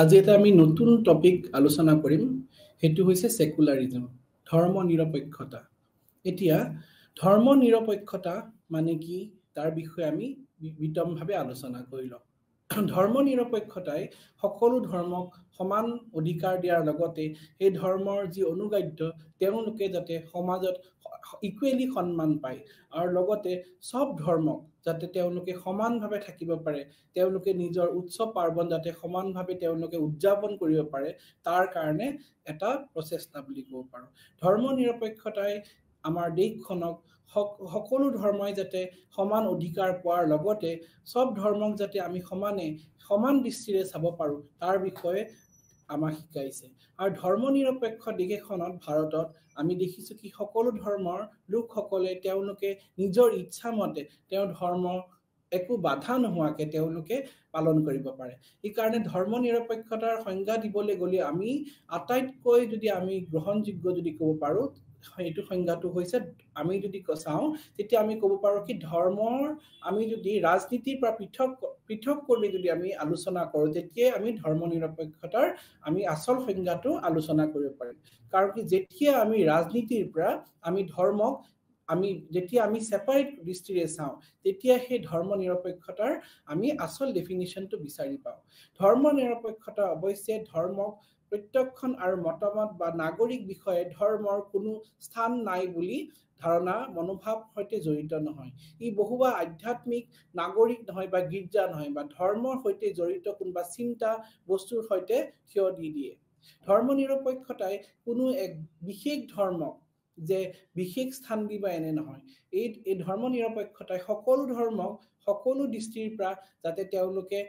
আজি এটা আমি নতুন টপিক আলোচনা কৰিম হেতু হৈছে সেকুলাৰিজম ধৰ্ম নিৰপেক্ষতা এতিয়া ধৰ্ম নিৰপেক্ষতা মানে কি তাৰ বিষয়ে আমি বিতংভাৱে আলোচনা কৰিলো ধৰ্ম নিৰপেক্ষতাই সকলো ধৰ্মক সমান অধিকাৰ দিয়াৰ লগতে এই ধৰ্মৰ যি অনুগাদ্য তেওঁলোকে যাতে সমাজত ইকুৱেলি সন্মান পায় আৰু লগতে সব ধৰ্মক যাতে তেওঁলোকে সমানভাৱে থাকিব পাৰে তেওঁলোকে নিজৰ উৎসৱ পাৰ্বণ যাতে সমানভাৱে তেওঁলোকে উদযাপন কৰিব পাৰে তাৰ কাৰণে এটা প্ৰচেষ্টা বুলি ক'ব পাৰো ধৰ্ম নিৰপেক্ষতাই আমাৰ দেশখনক সকলো ধৰ্মই যাতে সমান অধিকাৰ পোৱাৰ লগতে সব ধৰ্মক যাতে আমি সমান দৃষ্টিৰে চাব পাৰো তাৰ বিষয়ে আমাক শিকাইছে আৰু ধৰ্ম নিৰপেক্ষ দেশ এখনত ভাৰতত আমি দেখিছো কি সকলো ধৰ্মৰ লোকসকলে তেওঁলোকে নিজৰ ইচ্ছা মতে তেওঁৰ ধৰ্ম একো বাধা নোহোৱাকে তেওঁলোকে পালন কৰিব পাৰে এই কাৰণে ধৰ্ম নিৰপেক্ষতাৰ সংজ্ঞা দিবলৈ গলি আমি আটাইতকৈ যদি আমি গ্ৰহণযোগ্য যদি ক'ব পাৰো এইটো সংজ্ঞাটো হৈছে আমি যদি চাও তেতিয়া আমি ক'ব পাৰো কি ধৰ্মৰ আমি যদি ৰাজনীতিৰ পৰা পৃথক কৰি যদি আমি আলোচনা কৰো তেতিয়া আমি ধৰ্ম নিৰপেক্ষতাৰ আমি আসল সংজ্ঞাটো আলোচনা কৰিব পাৰিম কাৰণ কি যেতিয়া আমি ৰাজনীতিৰ পৰা আমি ধৰ্মক আমি যেতিয়া আমি সেপাৰেট দৃষ্টিৰে চাও তেতিয়া সেই ধৰ্ম নিৰপেক্ষতাৰ আমি আসল ডেফিনিশনটো বিচাৰি পাও ধৰ্ম নিৰপেক্ষতা অৱশ্যে ধৰ্মক প্ৰত্যক্ষণ আৰু মতামত বা নাগৰিক বিষয়ে ধৰ্মৰ কোনো স্থান নাই বুলি ধাৰণা মনোভাৱ সৈতে জড়িত নহয় ই বহুবা আধ্যাত্মিক নাগৰিক নহয় বা গীৰ্জা নহয় বা ধৰ্মৰ সৈতে জড়িত কোনবা চিন্তা বস্তুৰ সৈতে থিয় দি দিয়ে ধৰ্ম নিৰপেক্ষতাই কোনো এক বিশেষ ধৰ্মক যে বিশেষ স্থান দিবা এনে নহয় এই ধৰ্ম নিৰপেক্ষতাই সকলো ধৰ্মক সকলো দৃষ্টিৰ পৰা যাতে তেওঁলোকে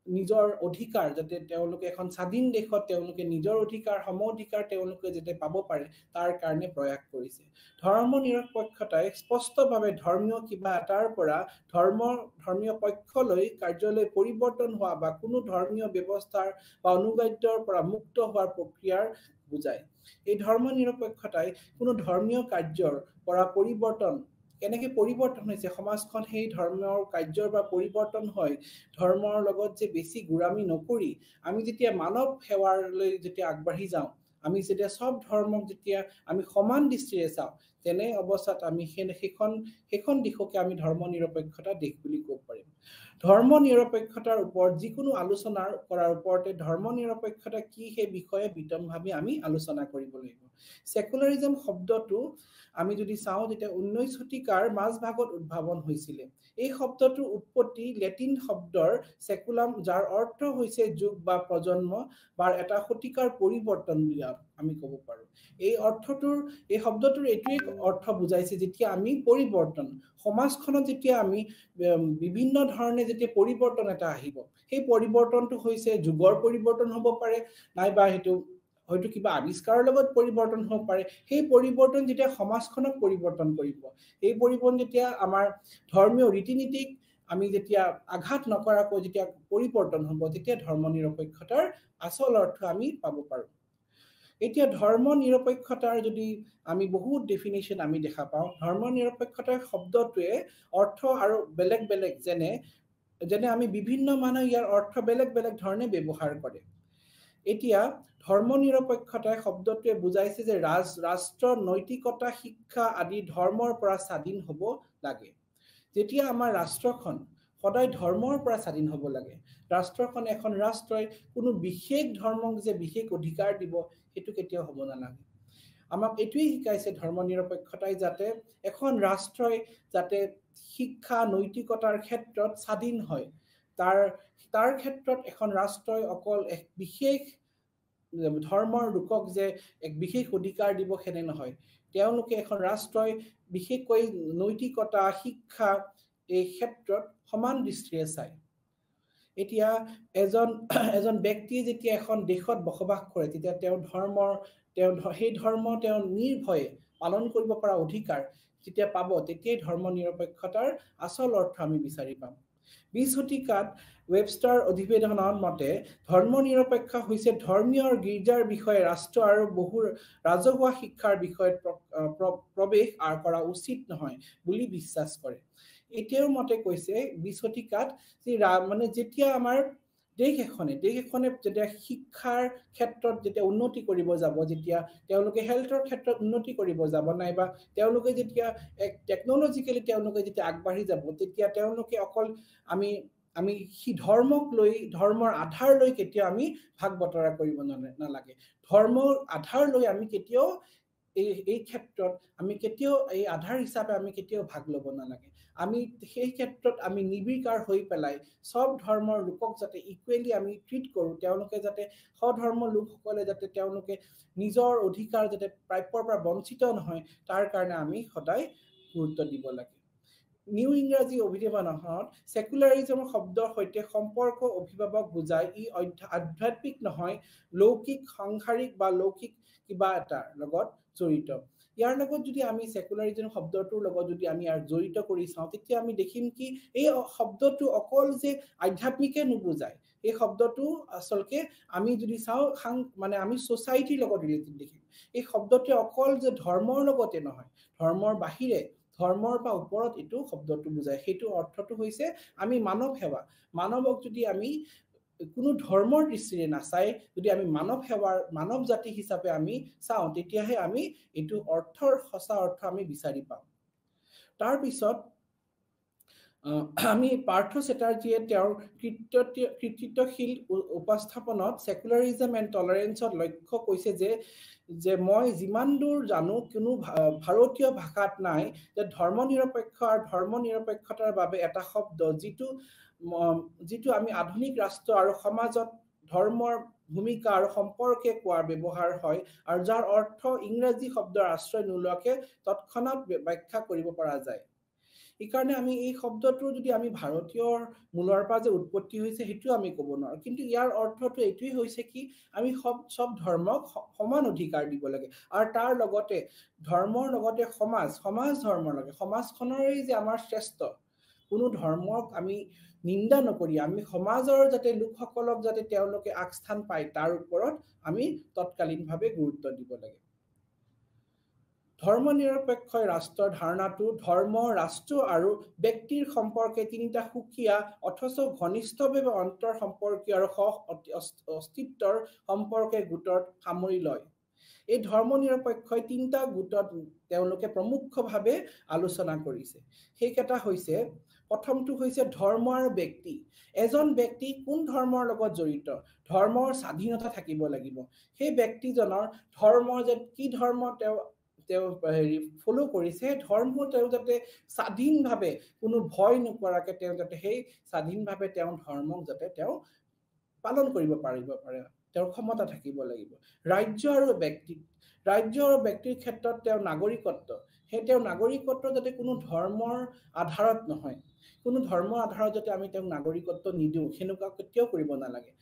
নিজৰ অধিকাৰ যাতে তেওঁলোকে এখন স্বাধীন দেশত তেওঁলোকে নিজৰ অধিকাৰ সম অধিকাৰ তেওঁলোকে যাতে পাব পাৰে তাৰ কাৰণে প্ৰয়াস কৰিছে ধৰ্ম নিৰপেক্ষতাই স্পষ্টভাৱে ধৰ্মীয় কিবা এটাৰ পৰা ধৰ্মীয় পক্ষলৈ কাৰ্যলৈ পৰিৱৰ্তন হোৱা বা কোনো ধৰ্মীয় ব্যৱস্থাৰ বা অনুগাদ্যৰ পৰা মুক্ত হোৱাৰ প্ৰক্ৰিয়াৰ বুজায় এই ধৰ্ম নিৰপেক্ষতাই কোনো ধৰ্মীয় কাৰ্যৰ পৰা পৰিৱৰ্তন কেনেকৈ পৰিৱৰ্তন হৈছে সমাজখন সেই ধৰ্মৰ কাৰ্যৰ বা পৰিৱৰ্তন হয় ধৰ্মৰ লগত যে বেছি গুৰামি নকৰি আমি যেতিয়া মানৱ সেৱাৰলৈ যেতিয়া আগবাঢ়ি যাওঁ আমি যেতিয়া সব ধৰ্মক যেতিয়া আমি সমান দৃষ্টিৰে চাওঁ তেনে অৱস্থাত আমি সেইখন দিশকে আমি ধৰ্ম নিৰপেক্ষতা দেশ বুলি ক'ব পাৰিম ধৰ্ম নিৰপেক্ষতাৰ ওপৰত যিকোনো আলোচনা কৰাৰ ওপৰতে ধৰ্ম নিৰপেক্ষতা কি সেই বিষয়ে বিতংভাৱে আমি আলোচনা কৰিব লাগিব সেকুলাৰিজম শব্দটো আমি যদি চাওঁ তেতিয়া 19 শতিকাৰ মাজভাগত উদ্ভাৱন হৈছিল এই শব্দটোৰ উৎপত্তি লেটিন শব্দৰ সেকুলাম যাৰ অৰ্থ হৈছে যুগ বা প্ৰজন্ম বা এটা শতিকাৰ পৰিৱৰ্তন বুলি আমি ক'ব পাৰো এই শব্দটোৰ এইটোৱে অৰ্থ বুজাইছে যেতিয়া আমি পৰিৱৰ্তন সমাজখনত যেতিয়া আমি বিভিন্ন ধৰণে যেতিয়া পৰিৱৰ্তন এটা আহিব সেই পৰিৱৰ্তনটো হৈছে যুগৰ পৰিৱৰ্তন হ'ব পাৰে নাইবা হয়তো কিবা আৱিষ্কাৰৰ লগত পৰিৱৰ্তন হ'ব পাৰে সেই পৰিৱৰ্তন যেতিয়া সমাজখনক পৰিৱৰ্তন কৰিব এই পৰিৱৰ্তন যেতিয়া আমাৰ ধৰ্মীয় ৰীতি-নীতিক আমি যেতিয়া আঘাত নকৰাকৈ যেতিয়া পৰিৱৰ্তন হ'ব তেতিয়া ধৰ্ম নিৰপেক্ষতাৰ আসল অৰ্থ আমি পাব পাৰো এতিয়া ধৰ্ম নিৰপেক্ষতাৰ যদি আমি বহুত ডেফিনিশন আমি দেখা পাওঁ ধৰ্ম নিৰপেক্ষতাৰ শব্দটোৱে অৰ্থ আৰু বেলেগ বেলেগ যেনে আমি বিভিন্ন মানুহ ইয়াৰ অৰ্থ বেলেগ বেলেগ ধৰণে ব্যৱহাৰ কৰে এতিয়া ধৰ্ম নিৰপেক্ষতাৰ শব্দটোৱে বুজাইছে যে ৰাষ্ট্ৰ নৈতিকতা শিক্ষা আদি ধৰ্মৰ পৰা স্বাধীন হ'ব লাগে যেতিয়া আমাৰ ৰাষ্ট্ৰখন সদায় ধৰ্মৰ পৰা স্বাধীন হ'ব লাগে ৰাষ্ট্ৰখন এখন ৰাষ্ট্ৰই কোনো বিশেষ ধৰ্মক যে বিশেষ অধিকাৰ দিব সেইটো কেতিয়াও হ'ব নালাগে আমাক এইটোৱে শিকাইছে ধৰ্ম নিৰপেক্ষতাই যাতে এখন ৰাষ্ট্ৰই যাতে শিক্ষা নৈতিকতাৰ ক্ষেত্ৰত স্বাধীন হয় তাৰ ক্ষেত্ৰত এখন ৰাষ্ট্ৰই অকল এক বিশেষ ধৰ্মৰ লোকক যে এক বিশেষ অধিকাৰ দিব হেনে নহয় তেওঁলোকে এখন ৰাষ্ট্ৰই বিশেষকৈ নৈতিকতা শিক্ষা এই ক্ষেত্ৰত সমান দৃষ্টিৰে চায় এতিয়া এজন ব্যক্তিয়ে যেতিয়া এখন দেশত বসবাস কৰে তেতিয়া সেই ধৰ্ম নিৰ্ভয়ে পালন কৰিব পৰা অধিকাৰ যেতিয়া পাব তেতিয়াই ধৰ্ম নিৰপেক্ষতাৰ আসল অৰ্থ আমি বিচাৰি পাম 20 শতিকাত ৱেবষ্টাৰ অধিবেশনৰ মতে ধৰ্ম নিৰপেক্ষ হৈছে ধৰ্মীয় গীৰ্জাৰ বিষয়ে ৰাষ্ট্ৰ আৰু বহু ৰাজহুৱা শিক্ষাৰ বিষয়ত প্ৰৱেশ কৰা উচিত নহয় বুলি বিশ্বাস কৰে এতিয়াও মতে কৈছে 20 শতিকাত মানে যেতিয়া আমাৰ দেশ এখনে যেতিয়া শিক্ষাৰ ক্ষেত্ৰত যেতিয়া উন্নতি কৰিব যাব, যেতিয়া তেওঁলোকে হেল্থৰ ক্ষেত্ৰত উন্নতি কৰিব যাব, নাইবা তেওঁলোকে যেতিয়া টেকনলজিক্যালি তেওঁলোকে যেতিয়া আগবাঢ়ি যাব, তেতিয়া তেওঁলোকে অকল আমি সি ধৰ্মক লৈ ধৰ্মৰ আধাৰ লৈ কেতিয়াও আমি ভাগ বতৰা কৰিব নালাগে। ধৰ্মৰ আধাৰ লৈ আমি কেতিয়াও এই ক্ষেত্ৰত আমি কেতিয়াও এই আধাৰ হিচাপে আমি কেতিয়াও ভাগ ল'ব নালাগে। আমি সেই ক্ষেত্ৰত আমি নিৰ্বিকাৰ হৈ পেলাই সব ধৰ্মৰ লোকক যাতে ইকুৱেলি আমি ট্ৰিট কৰোঁ, তেওঁলোকে যাতে সধৰ্মৰ লোকসকলে যাতে তেওঁলোকে নিজৰ অধিকাৰ যাতে প্ৰাপ্যৰ পৰা বঞ্চিত নহয়, তাৰ কাৰণে আমি সদায় গুৰুত্ব দিব লাগে। নিউ ইংৰাজী অভিধানত সেকুলাৰিজম শব্দৰ সৈতে সম্পৰ্ক অভিভাৱক বুজায়। ই আধ্যাত্মিক নহয়, লৌকিক সাংসাৰিক বা লৌকিক কিবা এটাৰ লগত জড়িত। ইয়াৰ লগত যদি আমি সেকুলাৰিজম শব্দটোৰ লগত যদি আমি জড়িত কৰি চাওঁ, তেতিয়া আমি দেখিম কি এই শব্দটো অকল যে আধ্যাত্মিকে নুবুজায়। এই শব্দটো আচলতে আমি যদি চাওঁ মানে আমি সোসাইটিৰ লগত ৰিলেটেড দেখিম। এই শব্দটো অকল যে ধৰ্মৰ লগতে নহয়, ধৰ্মৰ বাহিৰে ধৰ্মৰ পৰা ওপৰত এইটো শব্দটো বুজায়। সেইটো অৰ্থটো হৈছে আমি মানৱ সেৱা, মানৱক যদি আমি কোনো ধৰ্মৰ দৃষ্টিৰে নাচাই যদি আমি মানৱ জাতি হিচাপে আমি চাওঁ, তেতিয়াহে আমি এইটো অৰ্থৰ সঁচা অৰ্থ আমি বিচাৰি পাম। তাৰ পিছত আমি পাৰ্থ চেটাৰ্জীয়ে তেওঁৰ কৃতিত্বশীল উপস্থাপনত সেকুলাৰিজম এণ্ড টলাৰেন্সত লক্ষ্য কৈছে যে মই যিমান দূৰ জানো কোনো ভাৰতীয় ভাষাত নাই যে ধৰ্মনিৰপেক্ষ আৰু ধৰ্মনিৰপেক্ষতাৰ বাবে এটা শব্দ যিটো আমি আধুনিক ৰাষ্ট্ৰ আৰু সমাজত ধৰ্মৰ ভূমিকা আৰু সম্পৰ্কে কোৱাৰ ব্যৱহাৰ হয়, আৰু যাৰ অৰ্থ ইংৰাজী শব্দৰ আশ্ৰয় নোলোৱাকে তৎক্ষণাৎ ব্যাখ্যা কৰিব পৰা যায়। এইকাৰণে আমি এই শব্দটো যদি আমি ভাৰতীয়ৰ মূলৰ পৰা যে উৎপত্তি হৈছে সেইটো আমি ক'ব নোৱাৰো, কিন্তু ইয়াৰ অৰ্থটো এইটোৱে হৈছে কি আমি সব ধৰ্মক সমান অধিকাৰ দিব লাগে, আৰু তাৰ লগতে ধৰ্মৰ লগতে সমাজ ধৰ্মৰ লাগে, সমাজখনৰেই যে আমাৰ শ্ৰেষ্ঠ, কোনো ধৰ্মক আমি নিন্দা নকৰি আমি সমাজৰ যাতে লোকসকলক যাতে তেওঁলোকে আগস্থান পায় তাৰ ওপৰত আমি তৎকালীনভাৱে গুৰুত্ব দিব লাগে। ধৰ্মনিৰপেক্ষ ৰাষ্ট্ৰৰ ধাৰণাটো ধৰ্ম, ৰাষ্ট্ৰ আৰু ব্যক্তিৰ সম্পৰ্কে তিনিটা সুকীয়া অথচ ঘনিষ্ঠভাৱে অন্তৰ সম্পৰ্কীয় আৰু সহ অস্তিত্বৰ সম্পৰ্কে গোটত সামৰি লয়। এই ধৰ্মনিৰপেক্ষই তিনিটা গোটত তেওঁলোকে প্ৰমুখভাৱে আলোচনা কৰিছে। সেইকেইটা হৈছে, প্ৰথমটো হৈছে ধৰ্ম আৰু ব্যক্তি। এজন ব্যক্তি কোন ধৰ্মৰ লগত জড়িত, ধৰ্মৰ স্বাধীনতা থাকিব লাগিব। সেই ব্যক্তিজনৰ ধৰ্ম যে কি ধৰ্ম তেওঁ ফলো কৰিছে, ধৰ্ম তেওঁ যাতে স্বাধীনভাৱে কোনো ভয় নকৰাকে তেওঁ যাতে সেই স্বাধীনভাৱে তেওঁ ধৰ্মক যাতে তেওঁ পালন কৰিব পাৰিব পাৰে, তেওঁৰ ক্ষমতা থাকিব লাগিব। ৰাজ্য আৰু ব্যক্তিৰ ক্ষেত্ৰত তেওঁ নাগৰিকত্ব, সেই তেওঁ নাগৰিকত্ব যাতে কোনো ধৰ্মৰ আধাৰত নহয়, কোনো ধৰ্মৰ আধাৰত যাতে আমি তেওঁক নাগৰিকত্ব নিদিওঁ, সেনেকুৱা কেতিয়াও কৰিব নালাগে।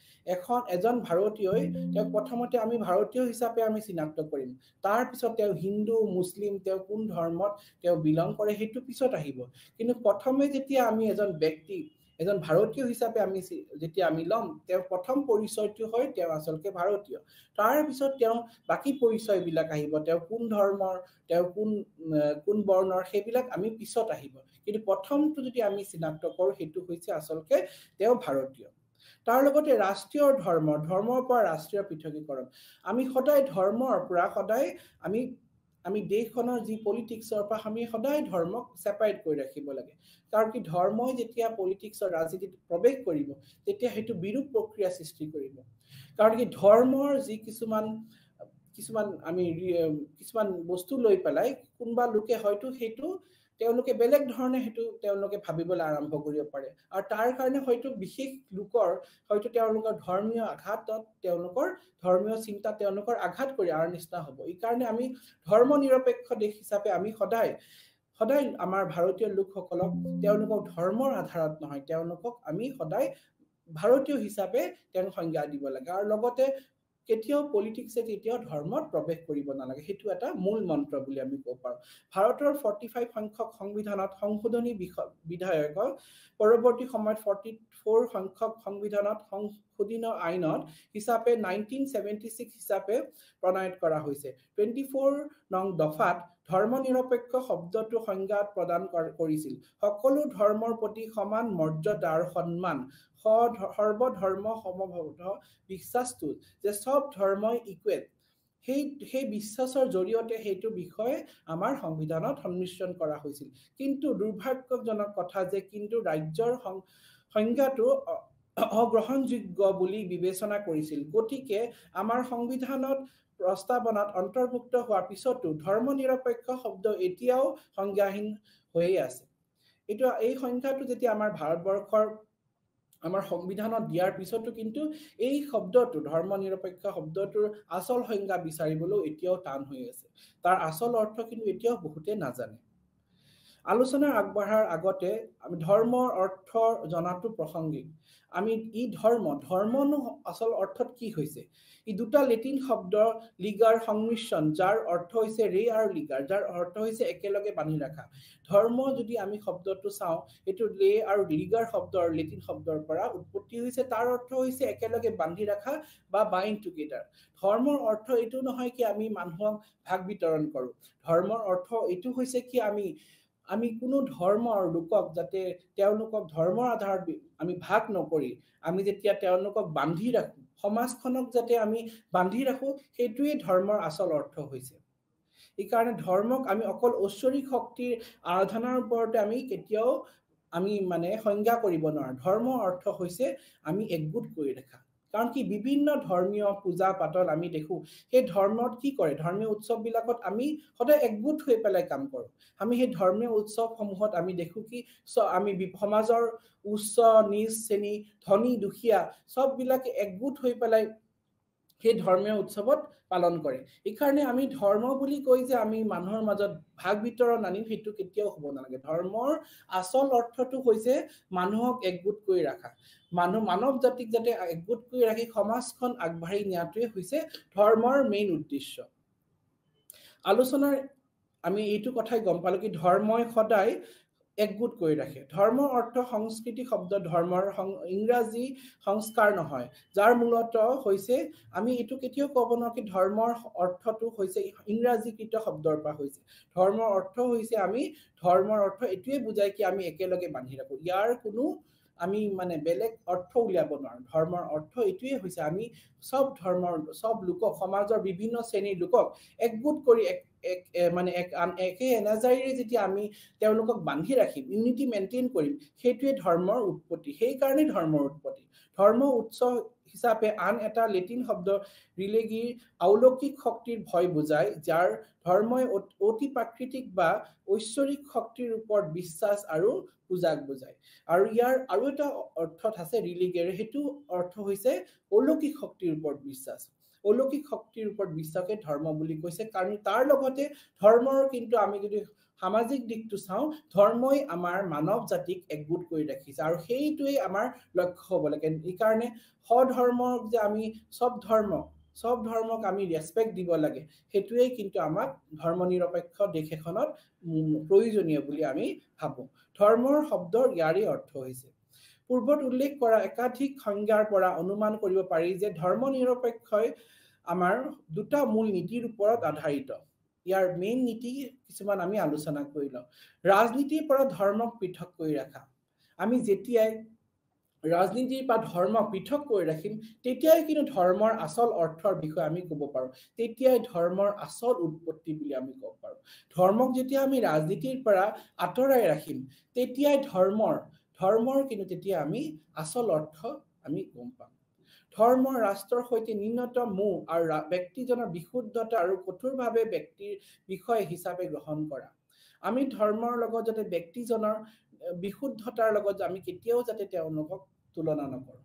এজন ভাৰতীয়ই তেওঁক প্ৰথমতে আমি ভাৰতীয় হিচাপে আমি চিনাক্ত কৰিম, তাৰ পিছত তেওঁ হিন্দু মুছলিম তেওঁ কোন ধৰ্মত তেওঁ বিলং কৰে সেইটো পিছত আহিব, কিন্তু প্ৰথমে যেতিয়া আমি এজন ভাৰতীয় হিচাপে যেতিয়া আমি ল'ম, তেওঁৰ প্ৰথম পৰিচয়টো হয় তেওঁ আচলতে ভাৰতীয়। তাৰ পিছত তেওঁ বাকী পৰিচয়বিলাক আহিব, তেওঁ কোন ধৰ্মৰ, তেওঁ কোন বৰ্ণৰ, সেইবিলাক আমি পিছত আহিব, কিন্তু প্ৰথমটো যদি আমি চিনাক্ত কৰোঁ সেইটো হৈছে আচলতে তেওঁ ভাৰতীয়। তাৰ লগতে ৰাষ্ট্ৰীয় ধৰ্মৰ পৰা ৰাষ্ট্ৰীয় পৃথকীকৰণ। আমি সদায় ধৰ্মৰ পৰা সদায় আমি দেশখনৰ যি পলিটিক্সৰ পৰা আমি সদায় ধৰ্মক ছেপাৰেট কৰি ৰাখিব লাগে, কাৰণ কি ধৰ্মই যেতিয়া পলিটিক্সৰ ৰাজনীতিত প্ৰৱেশ কৰিব তেতিয়া সেইটো বিৰূপ প্ৰক্ৰিয়া সৃষ্টি কৰিব, কাৰণ কি ধৰ্মৰ যি কিছুমান বস্তু লৈ পেলাই কোনোবা লোকে হয়তো সেইটো তেওঁলোকে বেলেগ ধৰণে সেইটো তেওঁলোকে ভাবিবলৈ আৰম্ভ কৰিব পাৰে, আৰু তাৰ কাৰণে হয়তো বিশেষ লোকৰ হয়তো তেওঁলোকৰ ধৰ্মীয় আঘাতত তেওঁলোকৰ ধৰ্মীয় চিন্তা তেওঁলোকৰ আঘাত কৰি আৰ নিচিনা হ'ব। এই কাৰণে আমি ধৰ্মনিৰপেক্ষ দেশ হিচাপে আমি সদায় আমাৰ ভাৰতীয় লোকসকলক তেওঁলোকক ধৰ্মৰ আধাৰত নহয়, তেওঁলোকক আমি সদায় ভাৰতীয় হিচাপে তেওঁক সংজ্ঞা দিব লাগে, আৰু লগতে কেতিয়াও পলিটিক্সে কেতিয়াও ধৰ্মত প্ৰৱেশ কৰিব নালাগে, সেইটো এটা মূল মন্ত্ৰ বুলি আমি ক'ব পাৰোঁ। ভাৰতৰ 45 সংখ্যক সংবিধানত সংশোধনী বিধায়কক পৰৱৰ্তী সময়ত 44 সংখ্যক সংবিধানত সংশোধনী আইনত হিচাপে 1976 হিচাপে প্ৰণয়ন কৰা হৈছে। 24 নং দফাত ধৰ্মনিৰপেক্ষ শব্দটো সংজ্ঞা প্ৰদান কৰিছিল সকলো ধৰ্মৰ প্ৰতি সমান মৰ্যাদা আৰু সন্মান সৰ্বধৰ্ম সমভাৱত বিশ্বাসটো যে সব ধৰ্মই ইকুৱেল সেই বিশ্বাসৰ জৰিয়তে সেইটো বিষয় আমাৰ সংবিধানত সন্মিশ্ৰণ কৰা হৈছিল কিন্তু দুৰ্ভাগ্যজনক কথা যে কিন্তু ৰাজ্যৰ সংজ্ঞাটো অগ্ৰহণযোগ্য বুলি বিবেচনা কৰিছিল গতিকে আমাৰ সংবিধানত প্ৰস্তাৱনাত অন্তৰ্ভুক্ত হোৱাৰ পিছতো ধৰ্মনিৰপেক্ষ শব্দ এতিয়াও সংজ্ঞাহীন হৈয়ে আছে এটা এই সংখ্যাটো যেতিয়া আমাৰ ভাৰতবৰ্ষৰ আমাৰ সংবিধানত দিয়াৰ পিছতো কিন্তু এই শব্দটো ধৰ্মনিৰপেক্ষ শব্দটোৰ আসল সংজ্ঞা বিচাৰিবলৈ এতিয়াও টান হৈ আছে তাৰ আসল অৰ্থ কিন্তু এতিয়াও বহুতে নাজানে আলোচনা আগবঢ়াৰ আগতে আমি ধৰ্মৰ অৰ্থ জনাটো প্ৰাসংগিক আমি ই ধৰ্মনো আসল অৰ্থত কি হৈছে ই দুটা লেটিন শব্দ লিগাৰ সংমিশ্ৰণ যাৰ অৰ্থ হৈছে ৰে আৰু লিগাৰ যাৰ অৰ্থ হৈছে একেলগে বান্ধি ৰাখা ধৰ্ম যদি আমি শব্দটো চাওঁ এটো ৰে আৰু লিগাৰ শব্দৰ লেটিন শব্দৰ পৰা উৎপত্তি হৈছে তাৰ অৰ্থ হৈছে একেলগে বান্ধি ৰাখা বা বাইণ্ড টুগেদাৰ ধৰ্মৰ অৰ্থ এটো নহয় কি আমি মানুহক ভাগ বিতৰণ কৰো ধৰ্মৰ অৰ্থ এটো হৈছে কি আমি কোনো ধৰ্মৰ লোকক যাতে তেওঁলোকক ধৰ্মৰ আধাৰত আমি ভাগ নকৰি আমি যেতিয়া তেওঁলোকক বান্ধি ৰাখো সমাজখনক যাতে আমি বান্ধি ৰাখো সেইটোৱে ধৰ্মৰ আসল অৰ্থ হৈছে এই কাৰণে ধৰ্মক আমি অকল ঐশ্বৰিক শক্তিৰ আৰাধনাৰ ওপৰতে আমি কেতিয়াও আমি মানে সংজ্ঞা কৰিব নোৱাৰো ধৰ্মৰ অৰ্থ হৈছে আমি একগোট কৰি ৰাখা কাৰণ কি বিভিন্ন ধৰ্মীয় পূজা পাতল আমি দেখো সেই ধৰ্মত কি কৰে ধৰ্মীয় উৎসৱবিলাকত আমি সদায় একগোট হৈ পেলাই কাম কৰো আমি সেই ধৰ্মীয় উৎসৱসমূহত আমি দেখো কি আমি সমাজৰ উচ্চ নিচ শ্ৰেণী ধনী দুখীয়া সব বিলাকে একগোট হৈ পেলাই সেই ধৰ্মীয় উৎসৱত পালন কৰে এই কাৰণে আমি ধৰ্ম বুলি কৈ যে আমি মানুহৰ মাজত ভাগ বিতৰণ আনিম সেইটো কেতিয়াও হ'ব নালাগে ধৰ্মৰ আসল অৰ্থটো হৈছে মানুহক একগোট কৰি ৰাখা মানৱ জাতিক যাতে একগোট কৰি ৰাখি সমাজখন আগবাঢ়ি নিয়াটোৱে হৈছে ধৰ্মৰ মেইন উদ্দেশ্য আলোচনাৰ আমি এইটো কথাই গম পালো কি ধৰ্মই সদায় একগোট কৰি ৰাখে ধৰ্মৰ অৰ্থ সংস্কৃতি শব্দ ধৰ্মৰ ইংৰাজী সংস্কাৰ নহয় যাৰ মূলত হৈছে আমি এটো কেতিয়াও ক'ব নোৱাৰো কি ধৰ্মৰ অৰ্থটো হৈছে ইংৰাজীকৃত শব্দৰ পৰা হৈছে ধৰ্মৰ অৰ্থ হৈছে আমি ধৰ্মৰ অৰ্থ এটোৱে বুজায় কি আমি একেলগে বান্ধি ৰাখো ইয়াৰ কোনো আমি মানে বেলেগ অৰ্থ উলিয়াব নোৱাৰো ধৰ্মৰ অৰ্থ এটোৱে হৈছে আমি সব ধৰ্মৰ সব লোকক সমাজৰ বিভিন্ন শ্ৰেণীৰ লোকক একগোট কৰি মানে একে এনাজাৰীৰে যেতিয়া আমি তেওঁলোকক বান্ধি ৰাখিম ইউনিটি মেইনটেইন কৰিম সেইটোৱে ধৰ্মৰ উৎপত্তি সেই কাৰণে ধৰ্মৰ উৎপত্তি ধৰ্ম উৎস হিচাপে আন এটা লেটিন শব্দ ৰিলিগিৰ অলৌকিক শক্তিৰ ভয় বুজায় যাৰ ধৰ্মই অতি প্ৰাকৃতিক বা ঐশ্বৰিক শক্তিৰ ওপৰত বিশ্বাস আৰু পূজাক বুজায় আৰু ইয়াৰ আৰু এটা অৰ্থত আছে ৰিলিগেৰ হেতু অৰ্থ হৈছে অলৌকিক শক্তিৰ ওপৰত বিশ্বাস অলৌকিক শক্তিৰ ওপৰত বিশ্বাসে ধৰ্ম বুলি কৈছে কাৰণ তাৰ লগতে ধৰ্মৰ কিন্তু আমি যদি সামাজিক দিকটো চাওঁ ধৰ্মই আমাৰ মানৱ জাতিক একগোট কৰি ৰাখিছে আৰু সেইটোৱে আমাৰ লক্ষ্য হ'ব লাগে এই কাৰণে সধৰ্মক যে আমি সব ধৰ্মক আমি ৰেসপেক্ট দিব লাগে সেইটোৱে কিন্তু আমাক ধৰ্মনিৰপেক্ষ দেশ এখনত প্ৰয়োজনীয় বুলি আমি ভাবো ধৰ্মৰ শব্দৰ ইয়াৰে অৰ্থ হৈছে পূৰ্বত উল্লেখ কৰা একাধিক সংজ্ঞাৰ পৰা অনুমান কৰিব পাৰি যে ধৰ্মনিৰপেক্ষই আমাৰ দুটা মূল নীতিৰ ওপৰত আধাৰিত ইয়াৰ মেইন নীতি কিছুমান আমি আলোচনা কৰিলো ৰাজনীতিৰ পৰা ধৰ্মক পৃথক কৰি ৰাখা আমি যেতিয়াই ৰাজনীতিৰ পৰা ধৰ্মক পৃথক কৰি ৰাখিম তেতিয়াই কিন্তু ধৰ্মৰ আসল অৰ্থৰ বিষয়ে আমি ক'ব পাৰো তেতিয়াই ধৰ্মৰ আসল উৎপত্তি বুলি আমি ক'ব পাৰো ধৰ্মক যেতিয়া আমি ৰাজনীতিৰ পৰা আঁতৰাই ৰাখিম তেতিয়াই ধৰ্মৰ কিন্তু তেতিয়া আমি আসল অৰ্থ আমি গম পাম ধৰ্মৰ ৰাষ্ট্ৰৰ সৈতে ন্যূনতম মোহ আৰু ব্যক্তিজনৰ বিশুদ্ধতা আৰু কঠোৰভাৱে ব্যক্তিৰ বিষয় হিচাপে গ্ৰহণ কৰা আমি ধৰ্মৰ লগত যাতে ব্যক্তিজনৰ বিশুদ্ধতাৰ লগত আমি কেতিয়াও যাতে তেওঁলোকক তুলনা নকৰো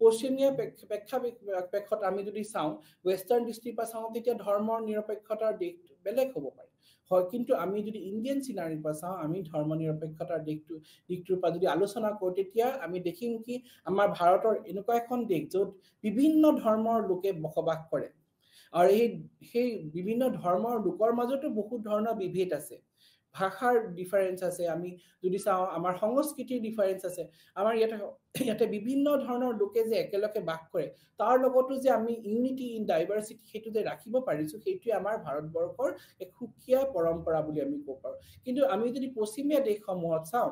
পশ্চিমীয়া প্ৰেক্ষাপটত আমি যদি চাওঁ ওয়েষ্টাৰ্ণ দৃষ্টিৰ পৰা চাওঁ তেতিয়া ধৰ্মৰ নিৰপেক্ষতাৰ দিশ বেলেগ হ'ব পাৰে হয় কিন্তু আমি যদি ইণ্ডিয়ান সিনাৰীৰ পৰা চাওঁ আমি ধৰ্মনিৰপেক্ষতাৰ দিকটোৰ পৰা যদি আলোচনা কৰো তেতিয়া আমি দেখিম কি আমাৰ ভাৰতৰ এনেকুৱা এখন দেশ য'ত বিভিন্ন ধৰ্মৰ লোকে বসবাস কৰে আৰু সেই বিভিন্ন ধৰ্মৰ লোকৰ মাজতো বহুত ধৰণৰ বিভেদ আছে ভাষাৰ ডিফাৰেন্স আছে, আমি যদি চাওঁ আমাৰ সংস্কৃতিৰ ডিফাৰেন্স আছে, আমাৰ ইয়াতে বিভিন্ন ধৰণৰ লোকে যে একেলগে বাস কৰে তাৰ লগতো যে আমি ইউনিটি ইন ডাইভাৰ্চিটি সেইটো যে ৰাখিব পাৰিছো, সেইটোৱে আমাৰ ভাৰতবৰ্ষৰ এক সুকীয়া পৰম্পৰা বুলি আমি ক'ব পাৰোঁ। কিন্তু আমি যদি পশ্চিমীয়া দেশসমূহত চাওঁ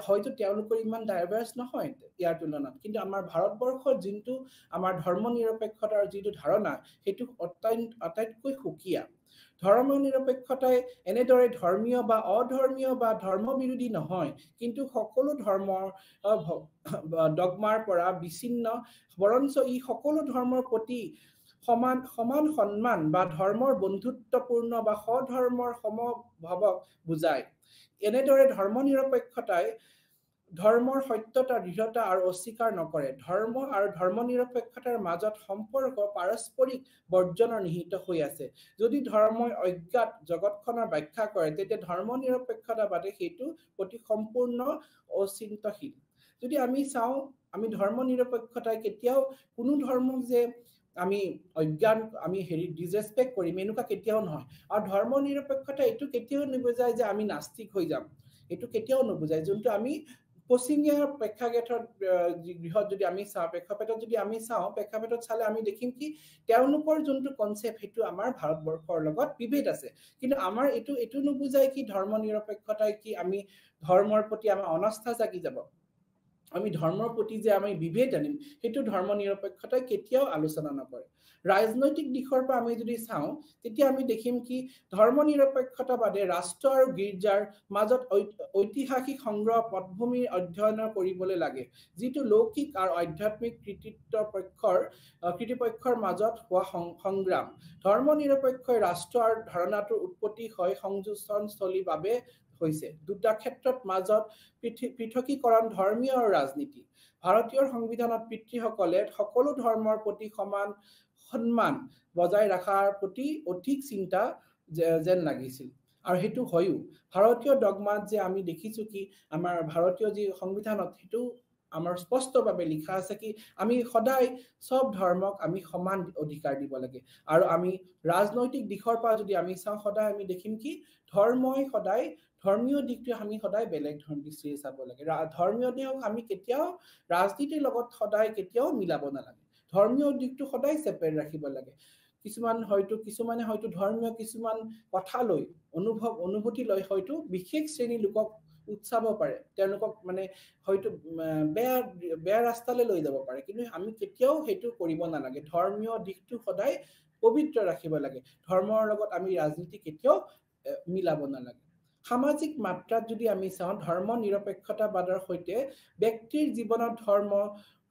হয়তো তেওঁলোকৰ ইমান ডাইভাৰ্ছ নহয় ইয়াৰ তুলনাত, কিন্তু আমাৰ ভাৰতবৰ্ষৰ যোনটো আমাৰ ধৰ্ম নিৰপেক্ষতাৰ যিটো ধাৰণা সেইটো আটাইতকৈ সুকীয়া। ধৰ্ম নিৰপেক্ষতাই এনেদৰে ধৰ্মীয় বা অধৰ্মীয় বা ধৰ্ম বিৰোধী নহয়, কিন্তু সকলো ধৰ্মৰ ডগমাৰ পৰা বিচ্ছিন্ন, বৰঞ্চ ই সকলো ধৰ্মৰ প্ৰতি সমান সন্মান বা ধৰ্মৰ বন্ধুত্বপূৰ্ণ বা সধৰ্মৰ সমভাৱক বুজায়। এনেদৰে ধৰ্ম নিৰপেক্ষতাই ধৰ্মৰ সত্যতা, দৃঢ়তা আৰু অস্বীকাৰ নকৰে। ধৰ্ম আৰু ধৰ্ম নিৰপেক্ষতাৰ মাজত সম্পৰ্ক পাৰস্পৰিক বৰ্জনৰ নিহিত হৈ আছে। যদি ধৰ্মই অজ্ঞাত জগতখনৰ ব্যাখ্যা কৰে তেতিয়া ধৰ্ম নিৰপেক্ষতাবাদে সেইটো প্ৰতি সম্পূৰ্ণ অচিন্তশীল। যদি আমি চাওঁ আমি ধৰ্ম নিৰপেক্ষতাই কেতিয়াও কোনো ধৰ্মক যে আমি অজ্ঞান আমি ডিসৰেসপেক্ট কৰিম এনেকুৱা কেতিয়াও নহয়। আৰু ধৰ্ম নিৰপেক্ষতা এইটো কেতিয়াও নুবুজায় যে আমি নাস্তিক হৈ যাম, এইটো কেতিয়াও নুবুজায়। যোনটো আমি পশ্চিমীয়া প্ৰেক্ষাপটত গৃহত যদি আমি চাওঁ, প্ৰেক্ষাপটত চালে আমি দেখিম কি তেওঁলোকৰ যোনটো কনসেপ্ট সেইটো আমাৰ ভাৰতবৰ্ষৰ লগত বিভেদ আছে। কিন্তু আমাৰ এইটো নুবুজায় কি ধৰ্ম নিৰপেক্ষতাই কি আমি ধৰ্মৰ প্ৰতি আমাৰ অনাস্থা জাগি যাব, আমি ধৰ্মৰ প্ৰতি যে আমি বিভেদ আনিম, সেইটো ধৰ্ম নিৰপেক্ষতাই কেতিয়াও আলোচনা নকৰে। ৰাজনৈতিক দিশৰ পৰা আমি যদি চাওঁ তেতিয়া আমি দেখিম কি ধৰ্ম নিৰপেক্ষতাবাদে ৰাষ্ট্ৰ আৰু গীৰ্জাৰ মাজত ঐতিহাসিক সংগ্ৰহ পটভূমিৰ অধ্যয়ন কৰিবলৈ লাগে, যিটো লৌকিক আৰু আধ্যাত্মিক কৃতিপক্ষৰ মাজত হোৱা সংগ্ৰাম। ধৰ্ম নিৰপেক্ষ ৰাষ্ট্ৰৰ ধাৰণাটোৰ উৎপত্তি হয় সংযোজনস্থলীৰ বাবে হৈছে দুটা ক্ষেত্ৰত মাজত পৃথকীকৰণ, ধৰ্মীয় আৰু ৰাজনীতি। ভাৰতীয় সংবিধানত পিতৃসকলে সকলো ধৰ্মৰ প্ৰতি সমান সন্মান বজাই ৰখাৰ প্ৰতি অধিক চিন্তা যেন লাগিছিল, আৰু সেইটো হয়ও। ভাৰতীয় ডগমাত যে আমি দেখিছো কি আমাৰ ভাৰতীয় যি সংবিধানত সেইটো আমাৰ স্পষ্টভাৱে লিখা আছে কি আমি সদায় সব ধৰ্মক আমি সমান অধিকাৰ দিব লাগে। আৰু আমি ৰাজনৈতিক দিশৰ পৰা যদি আমি চাওঁ সদায় আমি দেখিম কি ধৰ্মই সদায় ধৰ্মীয় দিশটো আমি সদায় বেলেগ দৃষ্টিৰে চাব লাগে। ধৰ্মীয় দিশক আমি কেতিয়াও ৰাজনীতিৰ লগত সদায় কেতিয়াও মিলাব নালাগে, ধৰ্মীয় দিশটো সদায় সেপাৰেট ৰাখিব লাগে। কিছুমানে হয়তো ধৰ্মীয় কিছুমান কথা লৈ অনুভূতি লৈ হয়তো বিশেষ শ্ৰেণীৰ লোকক উৎসাব পাৰে, তেওঁলোকক মানে হয়তো বেয়া ৰাস্তালৈ লৈ যাব পাৰে, কিন্তু আমি কেতিয়াও সেইটো কৰিব নালাগে। ধৰ্মীয় দিশটো সদায় পবিত্ৰ ৰাখিব লাগে, ধৰ্মৰ লগত আমি ৰাজনীতি কেতিয়াও মিলাব নালাগে। সামাজিক মাত্ৰাত যদি আমি চাওঁ ধৰ্ম নিৰপেক্ষতাবাদৰ সৈতে ব্যক্তিৰ জীৱনত ধৰ্ম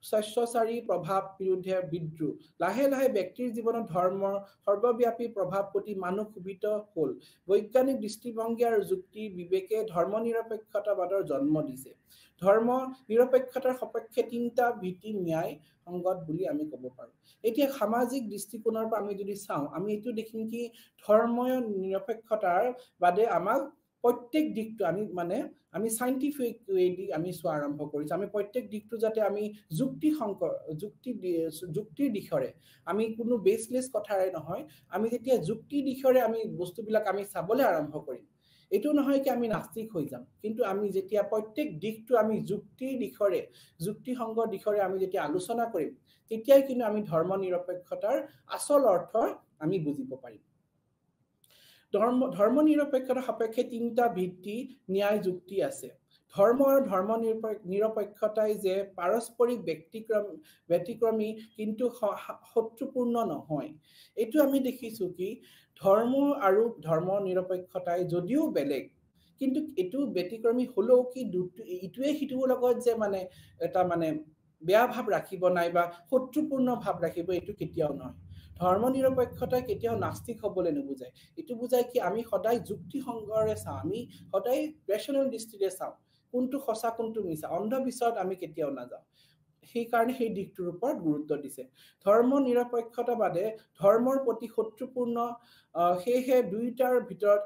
স্বৈচ্ছাচাৰী প্ৰভাৱ বিৰুদ্ধে বিদ্ৰোহ। লাহে লাহে ব্যক্তিৰ জীৱনত ধৰ্মৰ সৰ্বব্যাপী প্ৰভাৱ প্ৰতি মানুহ ক্ষোভিত হ'ল। বৈজ্ঞানিক দৃষ্টিভংগী আৰু যুক্তি বিবেকে ধৰ্ম নিৰপেক্ষতাবাদৰ জন্ম দিছে। ধৰ্ম নিৰপেক্ষতাৰ সপক্ষে তিনিটা ভিত্তি ন্যায় সংগত বুলি আমি ক'ব পাৰোঁ। এতিয়া সামাজিক দৃষ্টিকোণৰ পৰা আমি যদি চাওঁ আমি এইটো দেখিম কি ধৰ্ম নিৰপেক্ষতাৰ বাদে আমাক প্ৰত্যেক দিকটো আমি সাইন্টিফিক ৱেদি আমি চোৱা আৰম্ভ কৰিছো। আমি প্ৰত্যেক দিকটো যাতে আমি যুক্তিৰ দিশৰে আমি কোনো বেছলেছ কথাৰে নহয়, আমি যেতিয়া যুক্তিৰ দিশৰে আমি বস্তুবিলাক আমি চাবলৈ আৰম্ভ কৰিম, এইটো নহয় কি আমি নাস্তিক হৈ যাম, কিন্তু আমি যেতিয়া প্ৰত্যেক দিকটো আমি যুক্তিৰ দিশৰে যুক্তিসংগৰ দিশৰে আমি যেতিয়া আলোচনা কৰিম তেতিয়াই কিন্তু আমি ধৰ্ম নিৰপেক্ষতাৰ আচল অৰ্থ আমি বুজিব পাৰিম। ধৰ্ম নিৰপেক্ষতাৰ সপক্ষে তিনিটা ভিত্তি ন্যায় যুক্তি আছে। ধৰ্ম আৰু ধৰ্ম নিৰপেক্ষতাই যে পাৰস্পৰিক ব্যতিক্ৰমী কিন্তু শত্ৰুপূৰ্ণ নহয়, এইটো আমি দেখিছো কি ধৰ্ম আৰু ধৰ্ম নিৰপেক্ষতাই যদিও বেলেগ কিন্তু এইটো ব্যতিক্ৰমী হলেও কি ইটোৱে সিটোৰ লগত যে এটা বেয়া ভাৱ ৰাখিব নাই বা শত্ৰুপূৰ্ণ ভাৱ ৰাখিব, এইটো কেতিয়াও নহয়। ধৰ্ম নিৰপেক্ষতাই কেতিয়াও নাস্তিক হ'বলৈ নুবুজায়, এইটো বুজায় কি আমি সদায় যুক্তিসংগৰে চাওঁ, আমি সদায় ৰেচনেল দৃষ্টিৰে চাওঁ কোনটো সঁচা কোনটো মিছা, অন্ধবিশ্বাসত আমি কেতিয়াও নাযাওঁ। সেইকাৰণে সেই দিশটোৰ ওপৰত গুৰুত্ব দিছে। ধৰ্ম নিৰপেক্ষতাবাদে ধৰ্মৰ প্ৰতি শত্ৰুপূৰ্ণ, সেয়েহে দুইটাৰ ভিতৰত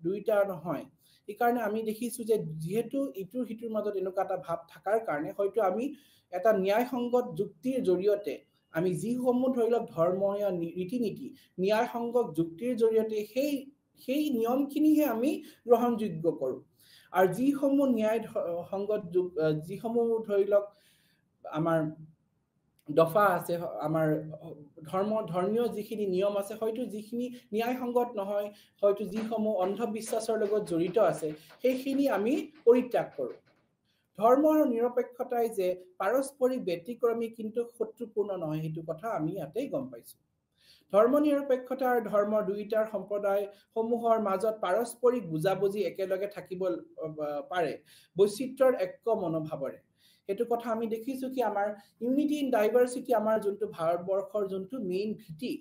দুইটা নহয়। সেইকাৰণে আমি দেখিছো যে যিহেতু ইটোৰ সিটোৰ মাজত এনেকুৱা এটা ভাৱ থকাৰ কাৰণে হয়তো আমি এটা ন্যায়সংগত যুক্তিৰ জৰিয়তে আমি যিসমূহ ধৰি লওক ধৰ্মীয় ৰীতি নীতি ন্যায়সংগত যুক্তিৰ জৰিয়তে সেই সেই নিয়মখিনিহে আমি গ্ৰহণযোগ্য কৰোঁ আৰু যিসমূহ ন্যায় সংগত যিসমূহ ধৰি লওক আমাৰ দফা আছে আমাৰ ধৰ্মীয় যিখিনি নিয়ম আছে হয়তো যিখিনি ন্যায়সংগত নহয় হয়তো যিসমূহ অন্ধবিশ্বাসৰ লগত জড়িত আছে সেইখিনি আমি পৰিত্যাগ কৰোঁ ধৰ্ম আৰু নিৰপেক্ষতাই যে পাৰস্পৰিক ব্যতিক্ৰমী কিন্তু শত্ৰুপূৰ্ণ নহয় সেইটো কথা আমি ইয়াতে গম পাইছোঁ ধৰ্ম নিৰপেক্ষতা আৰু ধৰ্ম দুইটাৰ সম্প্ৰদায় সমূহৰ মাজত পাৰস্পৰিক বুজাবুজি একেলগে থাকিব পাৰে বৈচিত্ৰৰ ঐক্য মনোভাৱৰে সেইটো কথা আমি দেখিছোঁ কি আমাৰ ইউনিটি ইন ডাইভাৰ্চিটি আমাৰ যোনটো ভাৰতবৰ্ষৰ যোনটো মেইন ভিত্তি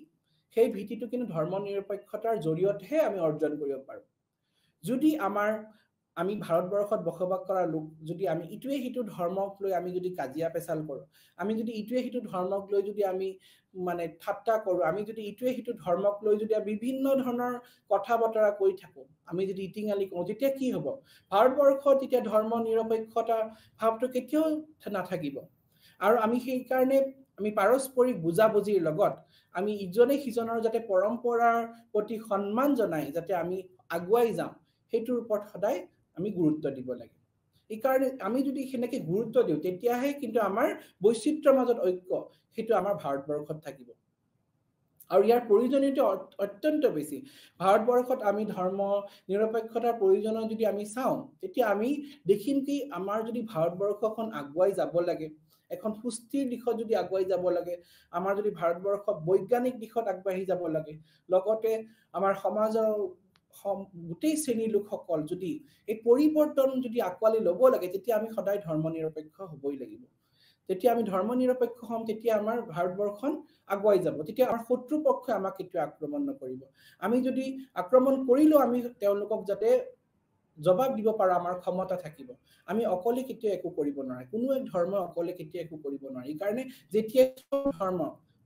সেই ভিত্তিটো কিন্তু ধৰ্ম নিৰপেক্ষতাৰ জৰিয়তেহে আমি অৰ্জন কৰিব পাৰোঁ যদি আমি ভাৰতবৰ্ষত বসবাস কৰা লোক যদি আমি ইটোৱে হিটো ধৰ্মক লৈ আমি যদি কাজিয়া পেচাল কৰোঁ আমি যদি ইটোৱে হিটো ধৰ্মক লৈ যদি আমি মানে ঠাট্টা কৰোঁ আমি যদি ইটোৱে হিটো ধৰ্মক লৈ যদি বিভিন্ন ধৰণৰ কথা বতৰা কৈ থাকোঁ আমি যদি ইটিঙালি কওঁ তেতিয়া কি হ'ব ভাৰতবৰ্ষত তেতিয়া ধৰ্ম নিৰপেক্ষতা ভাৱটো কেতিয়াও নাথাকিব আৰু আমি সেই কাৰণে আমি পাৰস্পৰিক বুজাবুজিৰ লগত আমি ইজনে সিজনৰ যাতে পৰম্পৰাৰ প্ৰতি সন্মান জনাই যাতে আমি আগুৱাই যাওঁ সেইটোৰ ওপৰত সদায় আমি গুৰুত্ব দিব লাগে এই কাৰণে আমি যদি সেনেকে গুৰুত্ব দিওঁ তেতিয়াহে কিন্তু আমাৰ বৈচিত্ৰ্যৰ মাজত ঐক্য সেইটো আমাৰ ভাৰতবৰ্ষত থাকিব আৰু ইয়াৰ প্ৰয়োজনীয়তা অত্যন্ত বেছি ভাৰতবৰ্ষত আমি ধৰ্ম নিৰপেক্ষতাৰ প্ৰয়োজন যদি আমি চাওঁ তেতিয়া আমি দেখিম কি আমাৰ যদি ভাৰতবৰ্ষখন আগুৱাই যাব লাগে এখন সুস্থিৰ দিশত যদি আগুৱাই যাব লাগে আমাৰ যদি ভাৰতবৰ্ষ বৈজ্ঞানিক দিশত আগবাঢ়ি যাব লাগে লগতে আমাৰ সমাজৰ গোটেই শ্ৰেণীৰ লোকসকল যদি এই পৰিৱৰ্তন যদি আকোৱালি ল'ব লাগে তেতিয়া আমি সদায় ধৰ্ম নিৰপেক্ষ হ'বই লাগিব তেতিয়া আমি ধৰ্ম নিৰপেক্ষ হ'ম তেতিয়া আমাৰ ভাৰতবৰ্ষখন আগুৱাই যাব তেতিয়া আমাৰ শত্ৰুপক্ষই আমাক কেতিয়াও আক্ৰমণ নকৰিব আমি যদি আক্ৰমণ কৰিলেও আমি তেওঁলোকক যাতে জবাব দিব পাৰো আমাৰ ক্ষমতা থাকিব আমি অকলে কেতিয়াও একো কৰিব নোৱাৰে কোনো এক ধৰ্ম অকলে কেতিয়াও একো কৰিব নোৱাৰে এই কাৰণে যেতিয়া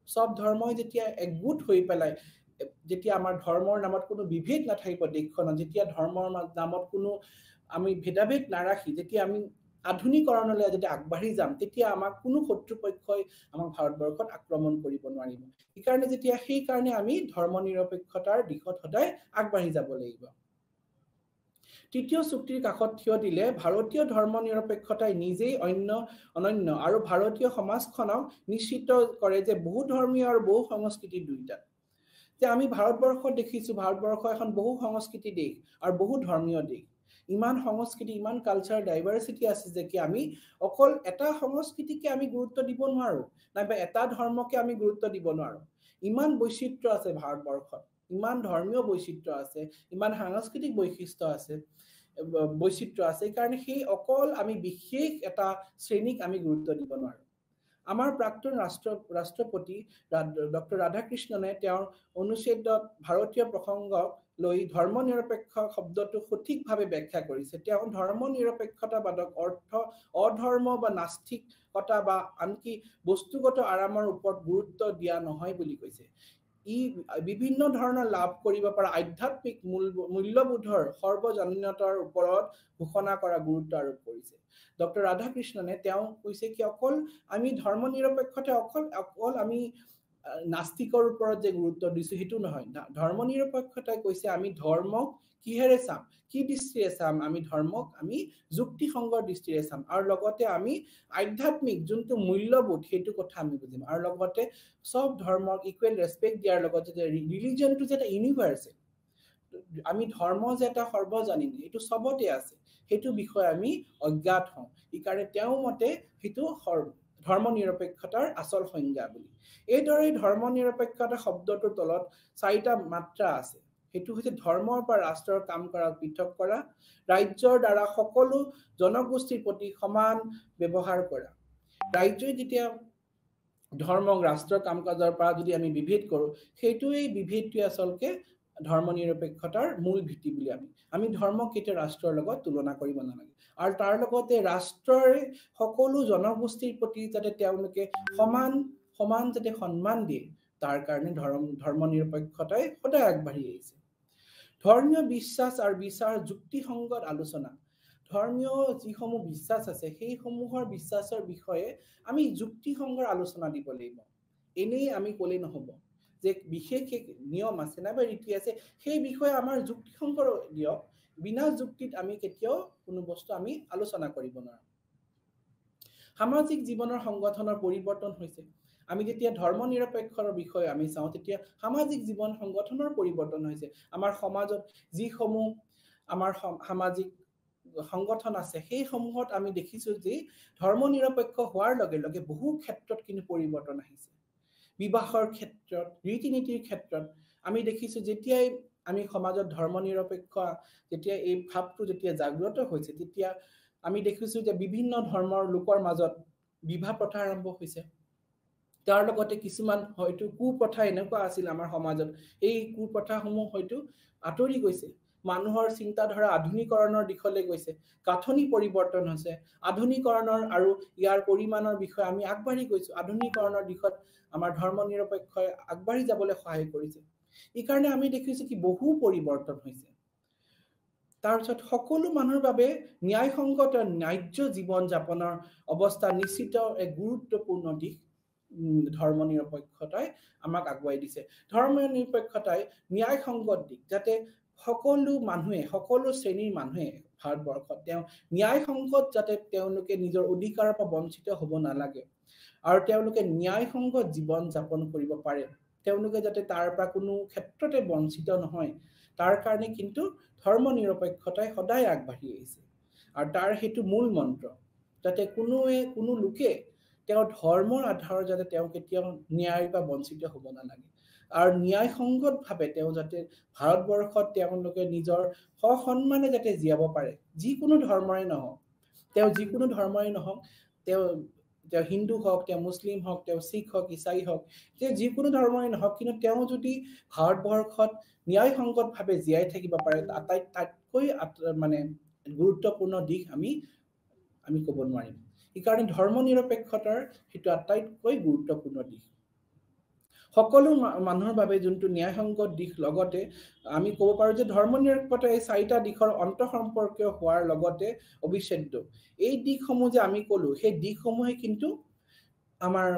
সব ধৰ্মই যেতিয়া একগোট হৈ পেলাই যেতিয়া আমাৰ ধৰ্মৰ নামত কোনো বিভেদ নাথাকিব দেশখনত যেতিয়া ধৰ্মৰ নামত কোনো আমি ভেদাভেদ নাৰাখি যেতিয়া আমি আধুনিকৰণলৈ যদি আগবাঢ়ি যাম তেতিয়া আমাক কোনো শত্ৰুপক্ষই আমাক ভাৰতবৰ্ষত আক্ৰমণ কৰিব নোৱাৰিব এই কাৰণে যেতিয়া সেই কাৰণে আমি ধৰ্ম নিৰপেক্ষতাৰ দিশত সদায় আগবাঢ়ি যাব লাগিব তৃতীয় চুক্তিৰ কাষত থিয় দিলে ভাৰতীয় ধৰ্ম নিৰপেক্ষতাই নিজেই অনন্য আৰু ভাৰতীয় সমাজখনক নিশ্চিত কৰে যে বহু ধৰ্মীয় আৰু বহু সংস্কৃতি দুইটা যে আমি ভাৰতবৰ্ষত দেখিছোঁ ভাৰতবৰ্ষ এখন বহু সংস্কৃতি দেশ আৰু বহু ধৰ্মীয় দেশ ইমান সংস্কৃতি ইমান কালচাৰ ডাইভাৰ্চিটি আছে যে কি আমি অকল এটা সংস্কৃতিকে আমি গুৰুত্ব দিব নোৱাৰো নাইবা এটা ধৰ্মকে আমি গুৰুত্ব দিব নোৱাৰো ইমান বৈচিত্ৰ্য আছে ভাৰতবৰ্ষত ইমান ধৰ্মীয় বৈচিত্ৰ্য আছে ইমান সাংস্কৃতিক বৈচিত্ৰ্য আছে কাৰণে সেই অকল আমি বিশেষ এটা শ্ৰেণীক আমি গুৰুত্ব দিব নোৱাৰো আমাৰ প্ৰাক্তন ৰাষ্ট্ৰপতি ডক্টৰ ৰাধাকৃষ্ণনে তেওঁৰ অনুচ্ছেদত ভাৰতীয় প্ৰসংগক লৈ ধৰ্ম নিৰপেক্ষ শব্দটো সঠিকভাৱে ব্যাখ্যা কৰিছে তেওঁ ধৰ্ম নিৰপেক্ষতাবাদক অৰ্থ অধৰ্ম বা নাস্তিকতা বা আনকি বস্তুগত আৰামৰ ওপৰত গুৰুত্ব দিয়া নহয় বুলি কৈছে ই বিভিন্ন ধৰণৰ লাভ কৰিব পৰা আধ্যাত্মিক মূল্যবোধৰ সৰ্বজনীনতাৰ ওপৰত ঘোষণা কৰা গুৰুত্ব আৰোপ কৰিছে ডক্টৰ ৰাধাকৃষ্ণনে তেওঁ কৈছে কি অকল আমি ধৰ্ম নিৰপেক্ষতা অকল আমি নাস্তিকৰ ওপৰত যে গুৰুত্ব দিছো হেতু নহয় ধৰ্ম নিৰপেক্ষতাই কৈছে আমি ধৰ্মক কিহেৰে চাম কি দৃষ্টিৰে চাম আমি ধৰ্মক আমি যুক্তিসংগত দৃষ্টিৰে চাম আৰু লগতে আমি আধ্যাত্মিক যোনটো মূল্যবোধ হেতু কথা আমি বুজিম আৰু লগতে সব ধৰ্মক ইকুৱেল ৰেসপেক্ট দিয়াৰ লগতে যে ৰিলিজিয়নটো যে ইউনিভাৰ্সেল আমি ধৰ্ম যে এটা সৰ্বজনীন এটো সবতে আছে হেতু বিষয় আমি অজ্ঞাত হওঁ এই কাৰণে তেওঁ মতে হেতু ধৰ্ম নিৰপেক্ষতাৰ আসল সংজ্ঞা বুলি এইদৰে ধৰ্ম নিৰপেক্ষতা শব্দটোৰ তলত চাৰিটা মাত্ৰা আছে হেতু হৈছে ধৰ্মৰ পৰা ৰাষ্ট্ৰৰ কাম কৰাক পৃথক কৰা ৰাজ্যৰ দ্বাৰা সকলো জনগোষ্ঠীৰ প্ৰতি সমান ব্যৱহাৰ কৰা ৰাজ্যই যেতিয়া ধৰ্মক ৰাষ্ট্ৰৰ কাম কাজৰ পৰা যদি আমি বিভেদ কৰো হেতুই বিভেদটো আসলকে ধৰ্ম নিৰপেক্ষতাৰ মূল ভিত্তি বুলি আমি ধৰ্মক কেতিয়া ৰাষ্ট্ৰৰ লগত তুলনা কৰিব নালাগে আৰু তাৰ লগতে ৰাষ্ট্ৰৰ সকলো জনগোষ্ঠীৰ প্ৰতি যাতে তেওঁলোকে সমান যাতে সন্মান দিয়ে তাৰ কাৰণে ধৰ্ম নিৰপেক্ষতাই সদায় আগবাঢ়ি আহিছে ধৰ্মীয় বিশ্বাস আৰু বিচাৰ যুক্তিসংগত আলোচনা ধৰ্মীয় যিসমূহ বিশ্বাস আছে সেই সমূহৰ বিশ্বাসৰ বিষয়ে আমি যুক্তিসংগত আলোচনা দিব লাগিব এনেই আমি ক'লে নহব যে বিশেষ নিয়ম আছে না বা ৰীতি আছে সেই বিষয়ে আমাৰ যুক্তিসংগত দিয়ক বিনা যুক্তিত আমি কেতিয়াও কোনো বস্তু আমি আলোচনা কৰিব নোৱাৰো সামাজিক জীৱনৰ সংগঠনৰ পৰিৱৰ্তন হৈছে আমি যেতিয়া ধৰ্ম নিৰপেক্ষৰ বিষয়ে আমি চাওঁ তেতিয়া সামাজিক জীৱন সংগঠনৰ পৰিৱৰ্তন হৈছে আমাৰ সমাজত যি সমূহ আমাৰ সামাজিক সংগঠন আছে সেই সমূহত আমি দেখিছো যে ধৰ্ম নিৰপেক্ষ হোৱাৰ লগে লগে বহু ক্ষেত্ৰত কিন্তু পৰিৱৰ্তন আহিছে বিবাহৰ ক্ষেত্ৰত ৰীতি-নীতিৰ ক্ষেত্ৰত আমি দেখিছো যেতিয়াই আমি সমাজত ধৰ্ম নিৰপেক্ষ যেতিয়া এই ভাৱটো যেতিয়া জাগ্ৰত হৈছে তেতিয়া আমি দেখিছো যে বিভিন্ন ধৰ্মৰ লোকৰ মাজত বিবাহ প্ৰথা আৰম্ভ হৈছে তাৰ লগতে কিছুমান হয়তো কুপ্ৰথা এনেকুৱা আছিল আমাৰ সমাজত এই কুপ্ৰথাসমূহ হয়তো আঁতৰি গৈছে মানুহৰ চিন্তাধাৰা আধুনিকৰণৰ দিশলৈ গৈছে গাঁথনি পৰিৱৰ্তন হৈছে আধুনিকৰণৰ আৰু ইয়াৰ পৰিমাণৰ বিষয়ে আমি আগবাঢ়ি গৈছো আধুনিকৰণৰ দিশত আমাৰ ধৰ্ম নিৰপেক্ষই আগবাঢ়ি যাবলৈ সহায় কৰিছে এই কাৰণে আমি দেখিছো কি বহু পৰিৱৰ্তন হৈছে তাৰপিছত সকলো মানুহৰ বাবে ন্যায়সংগত ন্যায্য জীৱন যাপনৰ অৱস্থা নিশ্চিত এক গুৰুত্বপূৰ্ণ দিশ ধৰ্ম নিৰপেক্ষতাই আমাক আগুৱাই দিছে ধৰ্ম নিৰপেক্ষতাই ন্যায়সংগত দিশ যাতে সকলো মানুহে সকলো শ্ৰেণীৰ মানুহে ভাৰতবৰ্ষত তেওঁ ন্যায়সংগত যাতে তেওঁলোকে নিজৰ অধিকাৰৰ পৰা বঞ্চিত হ'ব নালাগে আৰু তেওঁলোকে ন্যায়সংগত জীৱন যাপন কৰিব পাৰে তেওঁলোকে যাতে তাৰ পৰা কোনো ক্ষেত্ৰতে বঞ্চিত নহয় তাৰ কাৰণে কিন্তু ধৰ্ম নিৰপেক্ষতাই সদায় আগবাঢ়ি আহিছে আৰু তাৰ হেতু মূল মন্ত্ৰ যাতে কোনো লোকে তেওঁ ধৰ্মৰ আধাৰত যাতে তেওঁ কেতিয়াও ন্যায় বা বঞ্চিত হ'ব নালাগে আৰু ন্যায়সংগতভাৱে তেওঁ যাতে ভাৰতবৰ্ষত তেওঁলোকে নিজৰ সসন্মানে যাতে জীয়াব পাৰে যিকোনো ধৰ্মৰে নহওক তেওঁ যিকোনো ধৰ্মৰে নহওক তেওঁ হিন্দু হওক তেওঁ মুছলিম হওক তেওঁ শিখ হওক ইছাই হওক তেওঁ যিকোনো ধৰ্মৰে নহওক কিন্তু তেওঁ যদি ভাৰতবৰ্ষত ন্যায়সংগতভাৱে জীয়াই থাকিব পাৰে আটাইতকৈ মানে গুৰুত্বপূৰ্ণ দিশ আমি ক'ব নোৱাৰিম এই কাৰণে ধৰ্ম নিৰপেক্ষতাৰ হেতু আটাইতকৈ গুৰুত্বপূৰ্ণ দিশ সকলো মানুহৰ বাবে যোনটো ন্যায়সংগত দিশ লগতে আমি ক'ব পাৰো যে ধৰ্ম নিৰপেক্ষতা এই চাৰিটা দিশৰ অন্তঃসম্পৰ্কীয় হোৱাৰ লগতে অবিচ্ছেদ্য এই দিশসমূহ যে আমি ক'লো সেই দিশসমূহে কিন্তু আমাৰ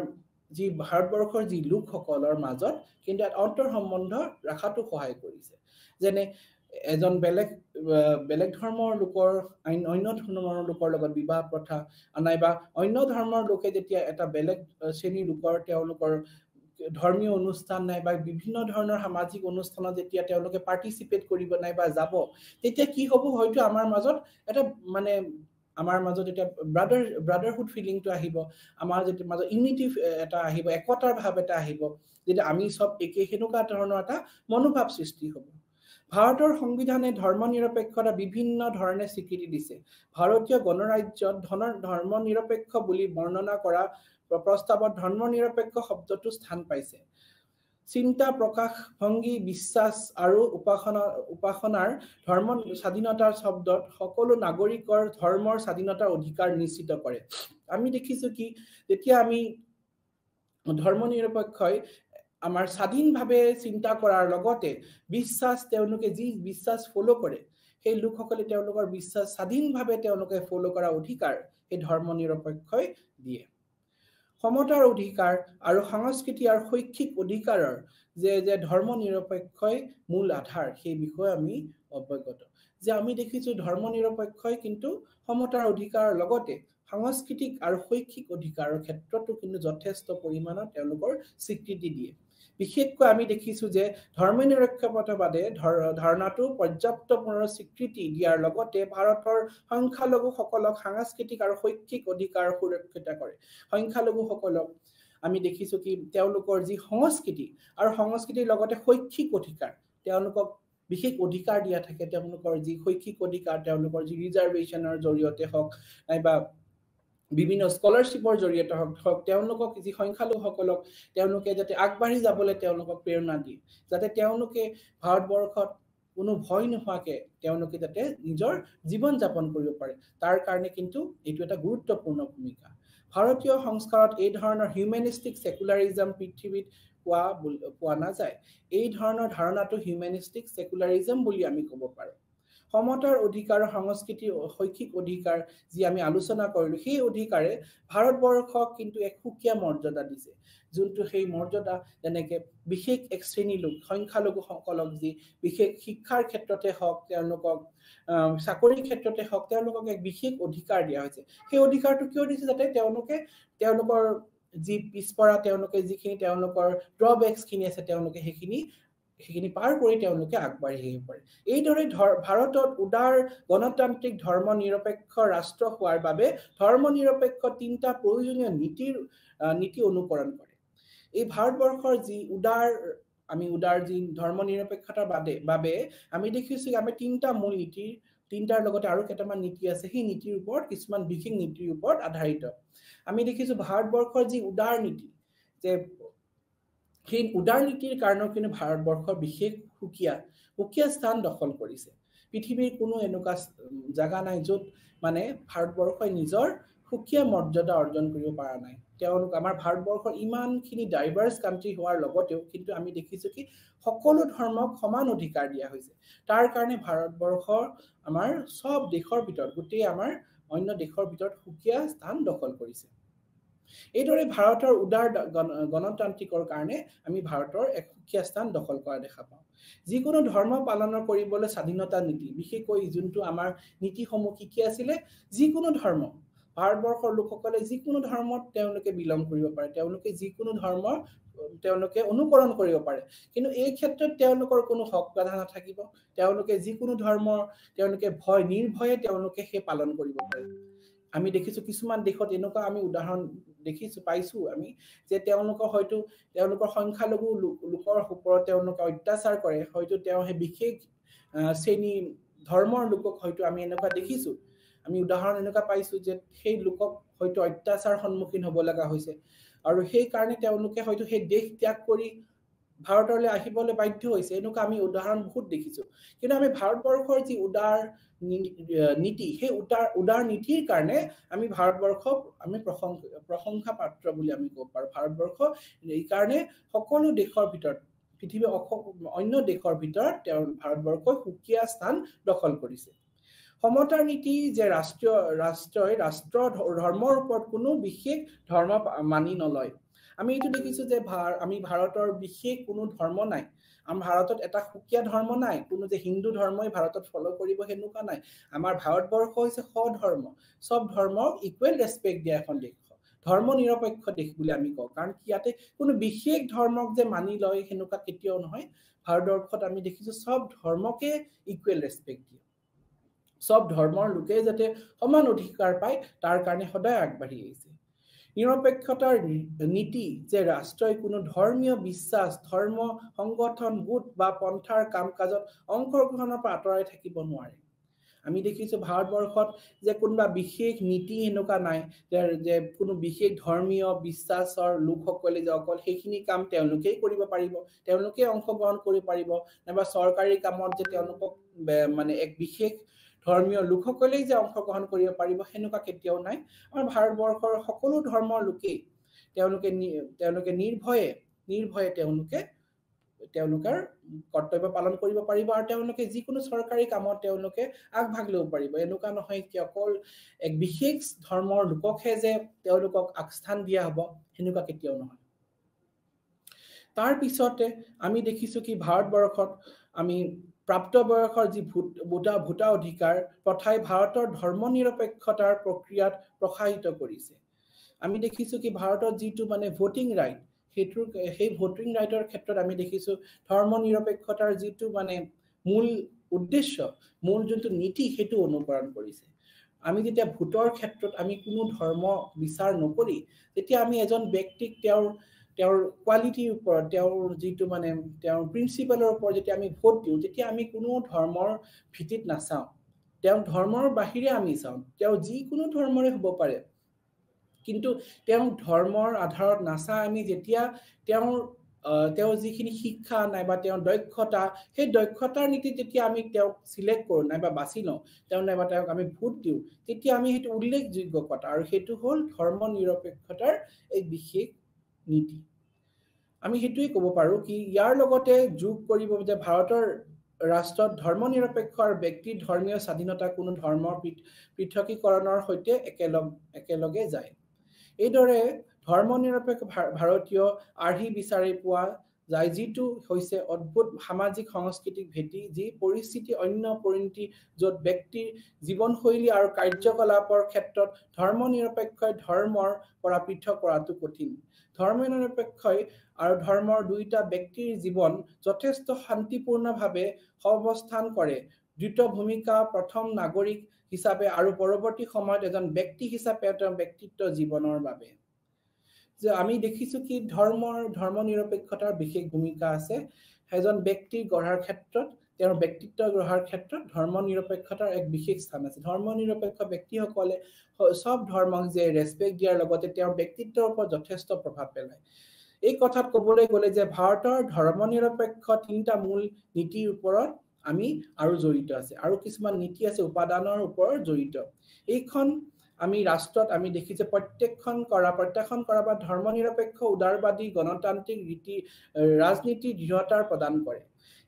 যি ভাৰতবৰ্ষৰ যি লোকসকলৰ মাজত কিন্তু অন্তঃসম্বন্ধ ৰাখাটো সহায় কৰিছে যেনে এজন বেলেগ ধৰ্মৰ লোকৰ অন্য ধৰ্মৰ লোকৰ লগত বিবাহ প্ৰথা নাইবা অন্য ধৰ্মৰ লোকে যেতিয়া এটা বেলেগ শ্ৰেণীৰ লোকৰ তেওঁলোকৰ ধৰ্মীয় অনুষ্ঠান নাইবা বিভিন্ন ধৰণৰ সামাজিক অনুষ্ঠানত যেতিয়া তেওঁলোকে পাৰ্টিচিপেট কৰিব নাইবা যাব তেতিয়া কি হ'ব হয়তো আমাৰ মাজত এটা মানে আমাৰ মাজত এটা ব্ৰাদাৰহুড ফিলিংটো আহিব আমাৰ যেতিয়া মাজত ইউনিটি এটা আহিব একতাৰ ভাৱ এটা আহিব যেতিয়া আমি সব একে হেনুকা ধৰণৰ এটা মনোভাৱ সৃষ্টি হ'ব ভাৰতৰ সংবিধানে ধৰ্ম নিৰপেক্ষতা বিভিন্ন ধৰণে স্বীকৃতি দিছে ভাৰতীয় গণৰাজ্যত ধৰ্ম নিৰপেক্ষ বুলি বৰ্ণনা কৰা প্ৰস্তাৱত ধৰ্ম নিৰপেক্ষ শব্দটো স্থান পাইছে চিন্তা প্ৰকাশ ভংগী বিশ্বাস আৰু উপাসনাৰ ধৰ্ম স্বাধীনতাৰ শব্দত সকলো নাগৰিকৰ ধৰ্মৰ স্বাধীনতাৰ অধিকাৰ নিশ্চিত কৰে আমি দেখিছো কি যেতিয়া আমি ধৰ্ম নিৰপেক্ষই আমাৰ স্বাধীনভাৱে চিন্তা কৰাৰ লগতে বিশ্বাস তেওঁলোকে যি বিশ্বাস ফলো কৰে সেই লোকসকলে তেওঁলোকৰ বিশ্বাস স্বাধীনভাৱে তেওঁলোকে ফলো কৰা অধিকাৰ এই ধৰ্ম নিৰপেক্ষই দিয়ে সমতাৰ অধিকাৰ আৰু সংস্কৃতি আৰু শৈক্ষিক অধিকাৰৰ যে ধৰ্ম নিৰপেক্ষই মূল আধাৰ সেই বিষয়ে আমি অৱগত যে আমি দেখিছো ধৰ্ম নিৰপেক্ষই কিন্তু সমতাৰ অধিকাৰৰ লগতে সাংস্কৃতিক আৰু শৈক্ষিক অধিকাৰৰ ক্ষেত্ৰতো কিন্তু যথেষ্ট পৰিমাণৰ তেওঁলোকৰ স্বীকৃতি দিয়ে বিশেষকৈ আমি দেখিছো যে ধৰ্ম নিৰপেক্ষতাবাদে ধাৰণাটো পৰ্যাপ্ত স্বীকৃতি দিয়াৰ লগতে ভাৰতৰ সংখ্যালঘুসকলক সাংস্কৃতিক আৰু শৈক্ষিক অধিকাৰ সুৰক্ষিত কৰে সংখ্যালঘুসকলক আমি দেখিছো কি তেওঁলোকৰ যি সংস্কৃতি আৰু সংস্কৃতিৰ লগতে শৈক্ষিক অধিকাৰ তেওঁলোকক বিশেষ অধিকাৰ দিয়া থাকে তেওঁলোকৰ যি শৈক্ষিক অধিকাৰ তেওঁলোকৰ যি ৰিজাৰ্ভেশ্যনৰ জৰিয়তে হওক নাইবা বিভিন্ন স্কলাৰশ্বিপৰ জৰিয়তে হওক তেওঁলোকক যি সংখ্যালঘুসকলক তেওঁলোকে যাতে আগবাঢ়ি যাবলৈ তেওঁলোকক প্ৰেৰণা দিয়ে যাতে তেওঁলোকে ভাৰতবৰ্ষত কোনো ভয় নোহোৱাকে তেওঁলোকে যাতে নিজৰ জীৱন যাপন কৰিব পাৰে তাৰ কাৰণে কিন্তু এইটো এটা গুৰুত্বপূৰ্ণ ভূমিকা ভাৰতীয় সংস্কাৰত এই ধৰণৰ হিউমেনিষ্টিক সেকুলাৰিজম পৃথিৱীত পোৱা নাযায় এই ধৰণৰ ধাৰণাটো হিউমেনিষ্টিক সেকুলাৰিজম বুলি আমি ক'ব পাৰো সমতাৰ অধিকাৰ সংস্কৃতি শৈক্ষিক অধিকাৰ যি আমি আলোচনা কৰিলো সেই অধিকাৰে ভাৰতবৰ্ষক কিন্তু এক সুকীয়া মৰ্যাদা দিছে যোনটো সেই মৰ্যাদা যেনেকে বিশেষ এক শ্ৰেণী লোক সংখ্যালঘুসকলক যি বিশেষ শিক্ষাৰ ক্ষেত্ৰতে হওক তেওঁলোকক চাকৰিৰ ক্ষেত্ৰতে হওক তেওঁলোকক এক বিশেষ অধিকাৰ দিয়া হৈছে সেই অধিকাৰটো কিয় দিছে যাতে তেওঁলোকৰ যি পিছপৰা তেওঁলোকে যিখিনি তেওঁলোকৰ ড্ৰবেক্স খিনি আছে তেওঁলোকে সেইখিনি পাৰ কৰি তেওঁলোকে আগবাঢ়ি আহিব পাৰে এইদৰে ভাৰতত উদাৰ গণতান্ত্ৰিক ধৰ্ম নিৰপেক্ষ ৰাষ্ট্ৰ হোৱাৰ বাবে ধৰ্ম নিৰপেক্ষ তিনিটা প্ৰয়োজনীয় নীতি অনুকৰণ কৰে এই ভাৰতবৰ্ষৰ যি উদাৰ যি ধৰ্ম নিৰপেক্ষতাৰ বাবে আমি দেখিছো আমি তিনিটা মূল তিনিটাৰ লগতে আৰু কেইটামান নীতি আছে সেই নীতিৰ ওপৰত কিছুমান বিশেষ নীতিৰ ওপৰত আধাৰিত আমি দেখিছো ভাৰতবৰ্ষৰ যি উদাৰ নীতি যে সেই উদাৰ নীতিৰ কাৰণে কিন্তু ভাৰতবৰ্ষৰ বিশেষ সুকীয়া স্থান দখল কৰিছে পৃথিৱীৰ কোনো এনেকুৱা জাগা নাই য'ত মানে ভাৰতবৰ্ষই নিজৰ সুকীয়া মৰ্যাদা অৰ্জন কৰিব পৰা নাই তেওঁলোক আমাৰ ভাৰতবৰ্ষৰ ইমানখিনি ডাইভাৰ্স কান্ট্ৰি হোৱাৰ লগতেও কিন্তু আমি দেখিছো কি সকলো ধৰ্মক সমান অধিকাৰ দিয়া হৈছে তাৰ কাৰণে ভাৰতবৰ্ষৰ আমাৰ সব দেশৰ ভিতৰত গোটেই আমাৰ অন্য দেশৰ ভিতৰত সুকীয়া স্থান দখল কৰিছে এইদৰে ভাৰতৰ উদাৰ গণতান্ত্ৰিকৰ কাৰণে আমি ভাৰতৰ এক সুকীয়া স্থান দখল কৰা দেখা পাওঁ যিকোনো ধৰ্ম পালন কৰিবলৈ স্বাধীনতা নীতি বিশেষকৈ যোনটো আমাৰ নীতিসমূহ কি আছিলে যিকোনো ধৰ্ম ভাৰতবৰ্ষৰ লোকসকলে যিকোনো ধৰ্মত তেওঁলোকে বিলং কৰিব পাৰে তেওঁলোকে যিকোনো ধৰ্ম তেওঁলোকে অনুকৰণ কৰিব পাৰে কিন্তু এই ক্ষেত্ৰত তেওঁলোকৰ কোনো হক বাধা নাথাকিব তেওঁলোকে যিকোনো ধৰ্ম তেওঁলোকে নিৰ্ভয়ে তেওঁলোকে সেই পালন কৰিব পাৰে আমি দেখিছো কিছুমান দেশত এনেকুৱা আমি উদাহৰণ পাইছো আমি যে তেওঁলোকৰ সংখ্যালঘু লোকৰ ওপৰত তেওঁলোকে অত্যাচাৰ কৰে হয়তো সেই বিশেষ শ্ৰেণী ধৰ্মৰ লোকক হয়তো আমি এনেকুৱা দেখিছো আমি উদাহৰণ এনেকুৱা পাইছো যে সেই লোকক হয়তো অত্যাচাৰ সন্মুখীন হ'ব লগা হৈছে আৰু সেই কাৰণে তেওঁলোকে হয়তো সেই দেশ ত্যাগ কৰি ভাৰতলৈ আহিবলৈ বাধ্য হৈছে এনেকুৱা আমি উদাহৰণ বহুত দেখিছো কিন্তু আমি ভাৰতবৰ্ষৰ যি উদাৰ নীতি সেই উদাৰ নীতিৰ কাৰণে আমি ভাৰতবৰ্ষক আমি প্ৰশংসা পাত্ৰ বুলি আমি ক'ব পাৰো ভাৰতবৰ্ষ এই কাৰণে সকলো দেশৰ ভিতৰত পৃথিৱীৰ অন্য দেশৰ ভিতৰত ভাৰতবৰ্ষই সুকীয়া স্থান দখল কৰিছে সমতাৰ নীতি যে ৰাষ্ট্ৰ ধৰ্মৰ ওপৰত কোনো বিশেষ ধৰ্ম মানি নলয় আমি এইটো দেখিছো যে আমি ভাৰতৰ বিশেষ কোনো ধৰ্ম নাই আমাৰ ভাৰতত এটা সুকীয়া ধৰ্ম নাই কোনো যে হিন্দু ধৰ্মই ভাৰতত ফলো কৰিব হেনুকা নাই আমাৰ ভাৰতবৰ্ষ হৈছে সধৰ্ম সব ধৰ্মক ইকুৱেল ৰেসপেক্ট দিয়া এখন দেশ ধৰ্ম নিৰপেক্ষ দেশ বুলি আমি কওঁ কাৰণ ইয়াতে কোনো বিশেষ ধৰ্মক যে মানি লয় হেনুকা কেতিয়াও নহয় ভাৰতবৰ্ষত আমি দেখিছো সব ধৰ্মকে ইকুৱেল ৰেসপেক্ট দিয়ে সব ধৰ্মৰ লোকে যাতে সমান অধিকাৰ পায় তাৰ কাৰণে সদায় আগবাঢ়ি আহিছে নিৰপেক্ষতাৰ নীতি যে ৰাষ্ট্ৰই কোনো ধৰ্মীয় বিশ্বাস ধৰ্ম সংগঠন গোট বা পন্থাৰ কাম-কাজত অংশগ্ৰহণৰ পৰা আঁতৰাই থাকিব নোৱাৰে আমি দেখিছো ভাৰতবৰ্ষত যে কোনোবা বিশেষ নীতি এনেকুৱা নাই যে কোনো বিশেষ ধৰ্মীয় বিশ্বাসৰ লোকসকলে যে অকল সেইখিনি কাম তেওঁলোকেই কৰিব পাৰিব তেওঁলোকে অংশগ্ৰহণ কৰিব পাৰিব নাইবা চৰকাৰী কামত যে তেওঁলোকক মানে এক বিশেষ ধৰ্মীয় লোকসকলেই যে অংশগ্ৰহণ কৰিব পাৰিব হেনুকা কেতিয়াও নাই আমাৰ ভাৰতবৰ্ষৰ সকলো ধৰ্মৰ লোকে তেওঁলোকে নিৰ্ভয়ে তেওঁলোকৰ কৰ্তব্য পালন কৰিব পাৰিব আৰু তেওঁলোকে যিকোনো চৰকাৰী কামত তেওঁলোকে আগভাগ ল'ব পাৰিব এনেকুৱা নহয় কি অকল এক বিশেষ ধৰ্মৰ লোককহে যে তেওঁলোকক আগস্থান দিয়া হ'ব হেনুকা কেতিয়াও নহয় তাৰ পিছতে আমি দেখিছো কি ভাৰতবৰ্ষত আমি প্ৰাপ্ত বয়সৰ যি ভোটা অধিকাৰ প্ৰথাই ভাৰতৰ ধৰ্ম নিৰপেক্ষতাৰ প্ৰক্ৰিয়াত প্ৰসাৰিত কৰিছে আমি দেখিছো কি ভাৰতত যিটো মানে ভোটিং ৰাইট সেই ভোটিং ৰাইটৰ ক্ষেত্ৰত আমি দেখিছো ধৰ্ম নিৰপেক্ষতাৰ যিটো মানে মূল উদ্দেশ্য মূল যোনটো নীতি সেইটো অনুকৰণ কৰিছে আমি যেতিয়া ভোটৰ ক্ষেত্ৰত আমি কোনো ধৰ্ম বিচাৰ নকৰি তেতিয়া আমি এজন ব্যক্তিক তেওঁৰ কোৱালিটিৰ ওপৰত তেওঁৰ যিটো মানে তেওঁৰ প্ৰিন্সিপালৰ ওপৰত যেতিয়া আমি ভোট দিওঁ তেতিয়া আমি কোনো ধৰ্মৰ ভিত্তিত নাচাওঁ তেওঁ ধৰ্মৰ বাহিৰে আমি চাওঁ তেওঁ যিকোনো ধৰ্মৰে হ'ব পাৰে কিন্তু তেওঁ ধৰ্মৰ আধাৰত নাচা আমি যেতিয়া তেওঁৰ যিখিনি শিক্ষা নাইবা তেওঁৰ দক্ষতা সেই দক্ষতাৰ নীতি যেতিয়া আমি তেওঁক সিলেক্ট কৰোঁ নাইবা বাছি লওঁ নাইবা তেওঁক আমি ভোট দিওঁ তেতিয়া আমি সেইটো উল্লেখযোগ্য কথা আৰু সেইটো হ'ল ধৰ্ম নিৰপেক্ষতাৰ এক বিশেষ নীতি আমি হেতুই ক'ব পাৰো কি ইয়াৰ লগতে যোগ কৰিব যে ভাৰতৰ ৰাষ্ট্ৰত ধৰ্মনিৰপেক্ষ আৰু ব্যক্তিৰ ধৰ্মীয় স্বাধীনতা কোনো ধৰ্মৰ পৃথকীকৰণৰ সৈতে একেলগে যায় এইদৰে ধৰ্মনিৰপেক্ষ ভাৰতীয় আৰ্হি বিচাৰি পোৱা যায় যিটো হৈছে অদ্ভুত সামাজিক সাংস্কৃতিক ভেটি যি পৰিস্থিতি অন্য পৰিণতি য'ত ব্যক্তিৰ জীৱনশৈলী আৰু কাৰ্যকলাপৰ ক্ষেত্ৰত ধৰ্মনিৰপেক্ষই ধৰ্মৰ পৰা পৃথক কৰাটো কঠিন ধৰ্মনিৰপেক্ষই আৰু ধৰ্মৰ দুইটা ব্যক্তিৰ জীৱন যথেষ্ট শান্তিপূৰ্ণভাৱে সহাৱস্থান কৰে দ্ৰুত ভূমিকা প্ৰথম নাগৰিক হিচাপে আৰু পৰৱৰ্তী সময়ত এজন ব্যক্তি হিচাপে তেওঁৰ ব্যক্তিত্ব জীৱনৰ বাবে যে আমি দেখিছো কি ধৰ্মনিৰপেক্ষতাৰ বিশেষ ভূমিকা আছে এজন ব্যক্তিৰ গঢ়াৰ ক্ষেত্ৰত তেওঁৰ ব্যক্তিত্ব গঢ়াৰ ক্ষেত্ৰত ধৰ্মনিৰপেক্ষতাৰ এক বিশেষ স্থান আছে ধৰ্মনিৰপেক্ষ ব্যক্তিসকলে সব ধৰ্মক যে ৰেসপেক্ট দিয়াৰ লগতে তেওঁৰ ব্যক্তিত্বৰ ওপৰত যথেষ্ট প্ৰভাৱ পেলায় এই কথাত ক'বলৈ গ'লে যে ভাৰতৰ ধৰ্মনিৰপেক্ষ তিনিটা মূল নীতিৰ ওপৰত আমি আৰু জড়িত আছে আৰু কিছুমান নীতি আছে উপাদানৰ ওপৰত জড়িত এইখন আমি ৰাষ্ট্ৰত আমি দেখিছে প্ৰত্যেকখন কৰা বা ধৰ্মনিৰপেক্ষ উদাৰবাদী গণতান্ত্ৰিক ৰাজনীতি দৃঢ়তাৰ প্ৰদান কৰে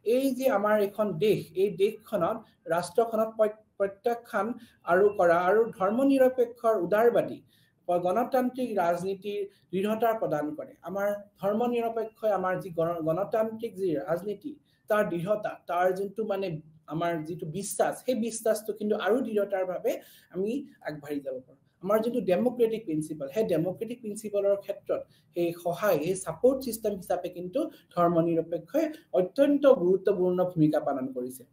এই যে আমাৰ এখন দেশ এই দেশখনত ৰাষ্ট্ৰখনত প্ৰত্যেকখন আৰু ধৰ্মনিৰপেক্ষৰ উদাৰবাদী গণতান্ত্ৰিক ৰাজনীতিৰ দৃঢ়তাৰ প্ৰদান কৰে আমাৰ ধৰ্মনিৰপেক্ষই আমাৰ যি গণতান্ত্ৰিক যি ৰাজনীতি তাৰ দৃঢ়তা তাৰ যোনটো মানে আমাৰ যেটো বিশ্বাস সেই বিশ্বাসটো কিন্তু আৰু দৃঢ়তাৰ বাবে আমি আগবাঢ়ি যাব পাৰো আমাৰ যেটো ডেমোক্ৰেটিক প্ৰিন্সিপল হে ডেমোক্ৰেটিক প্ৰিন্সিপলৰ ক্ষেত্ৰত এই সহায় এই সাপোৰ্ট সিস্টেম হিচাপে কিন্তু ধৰ্মনিৰপেক্ষই অত্যন্ত গুৰুত্বপূৰ্ণ ভূমিকা পালন কৰিছে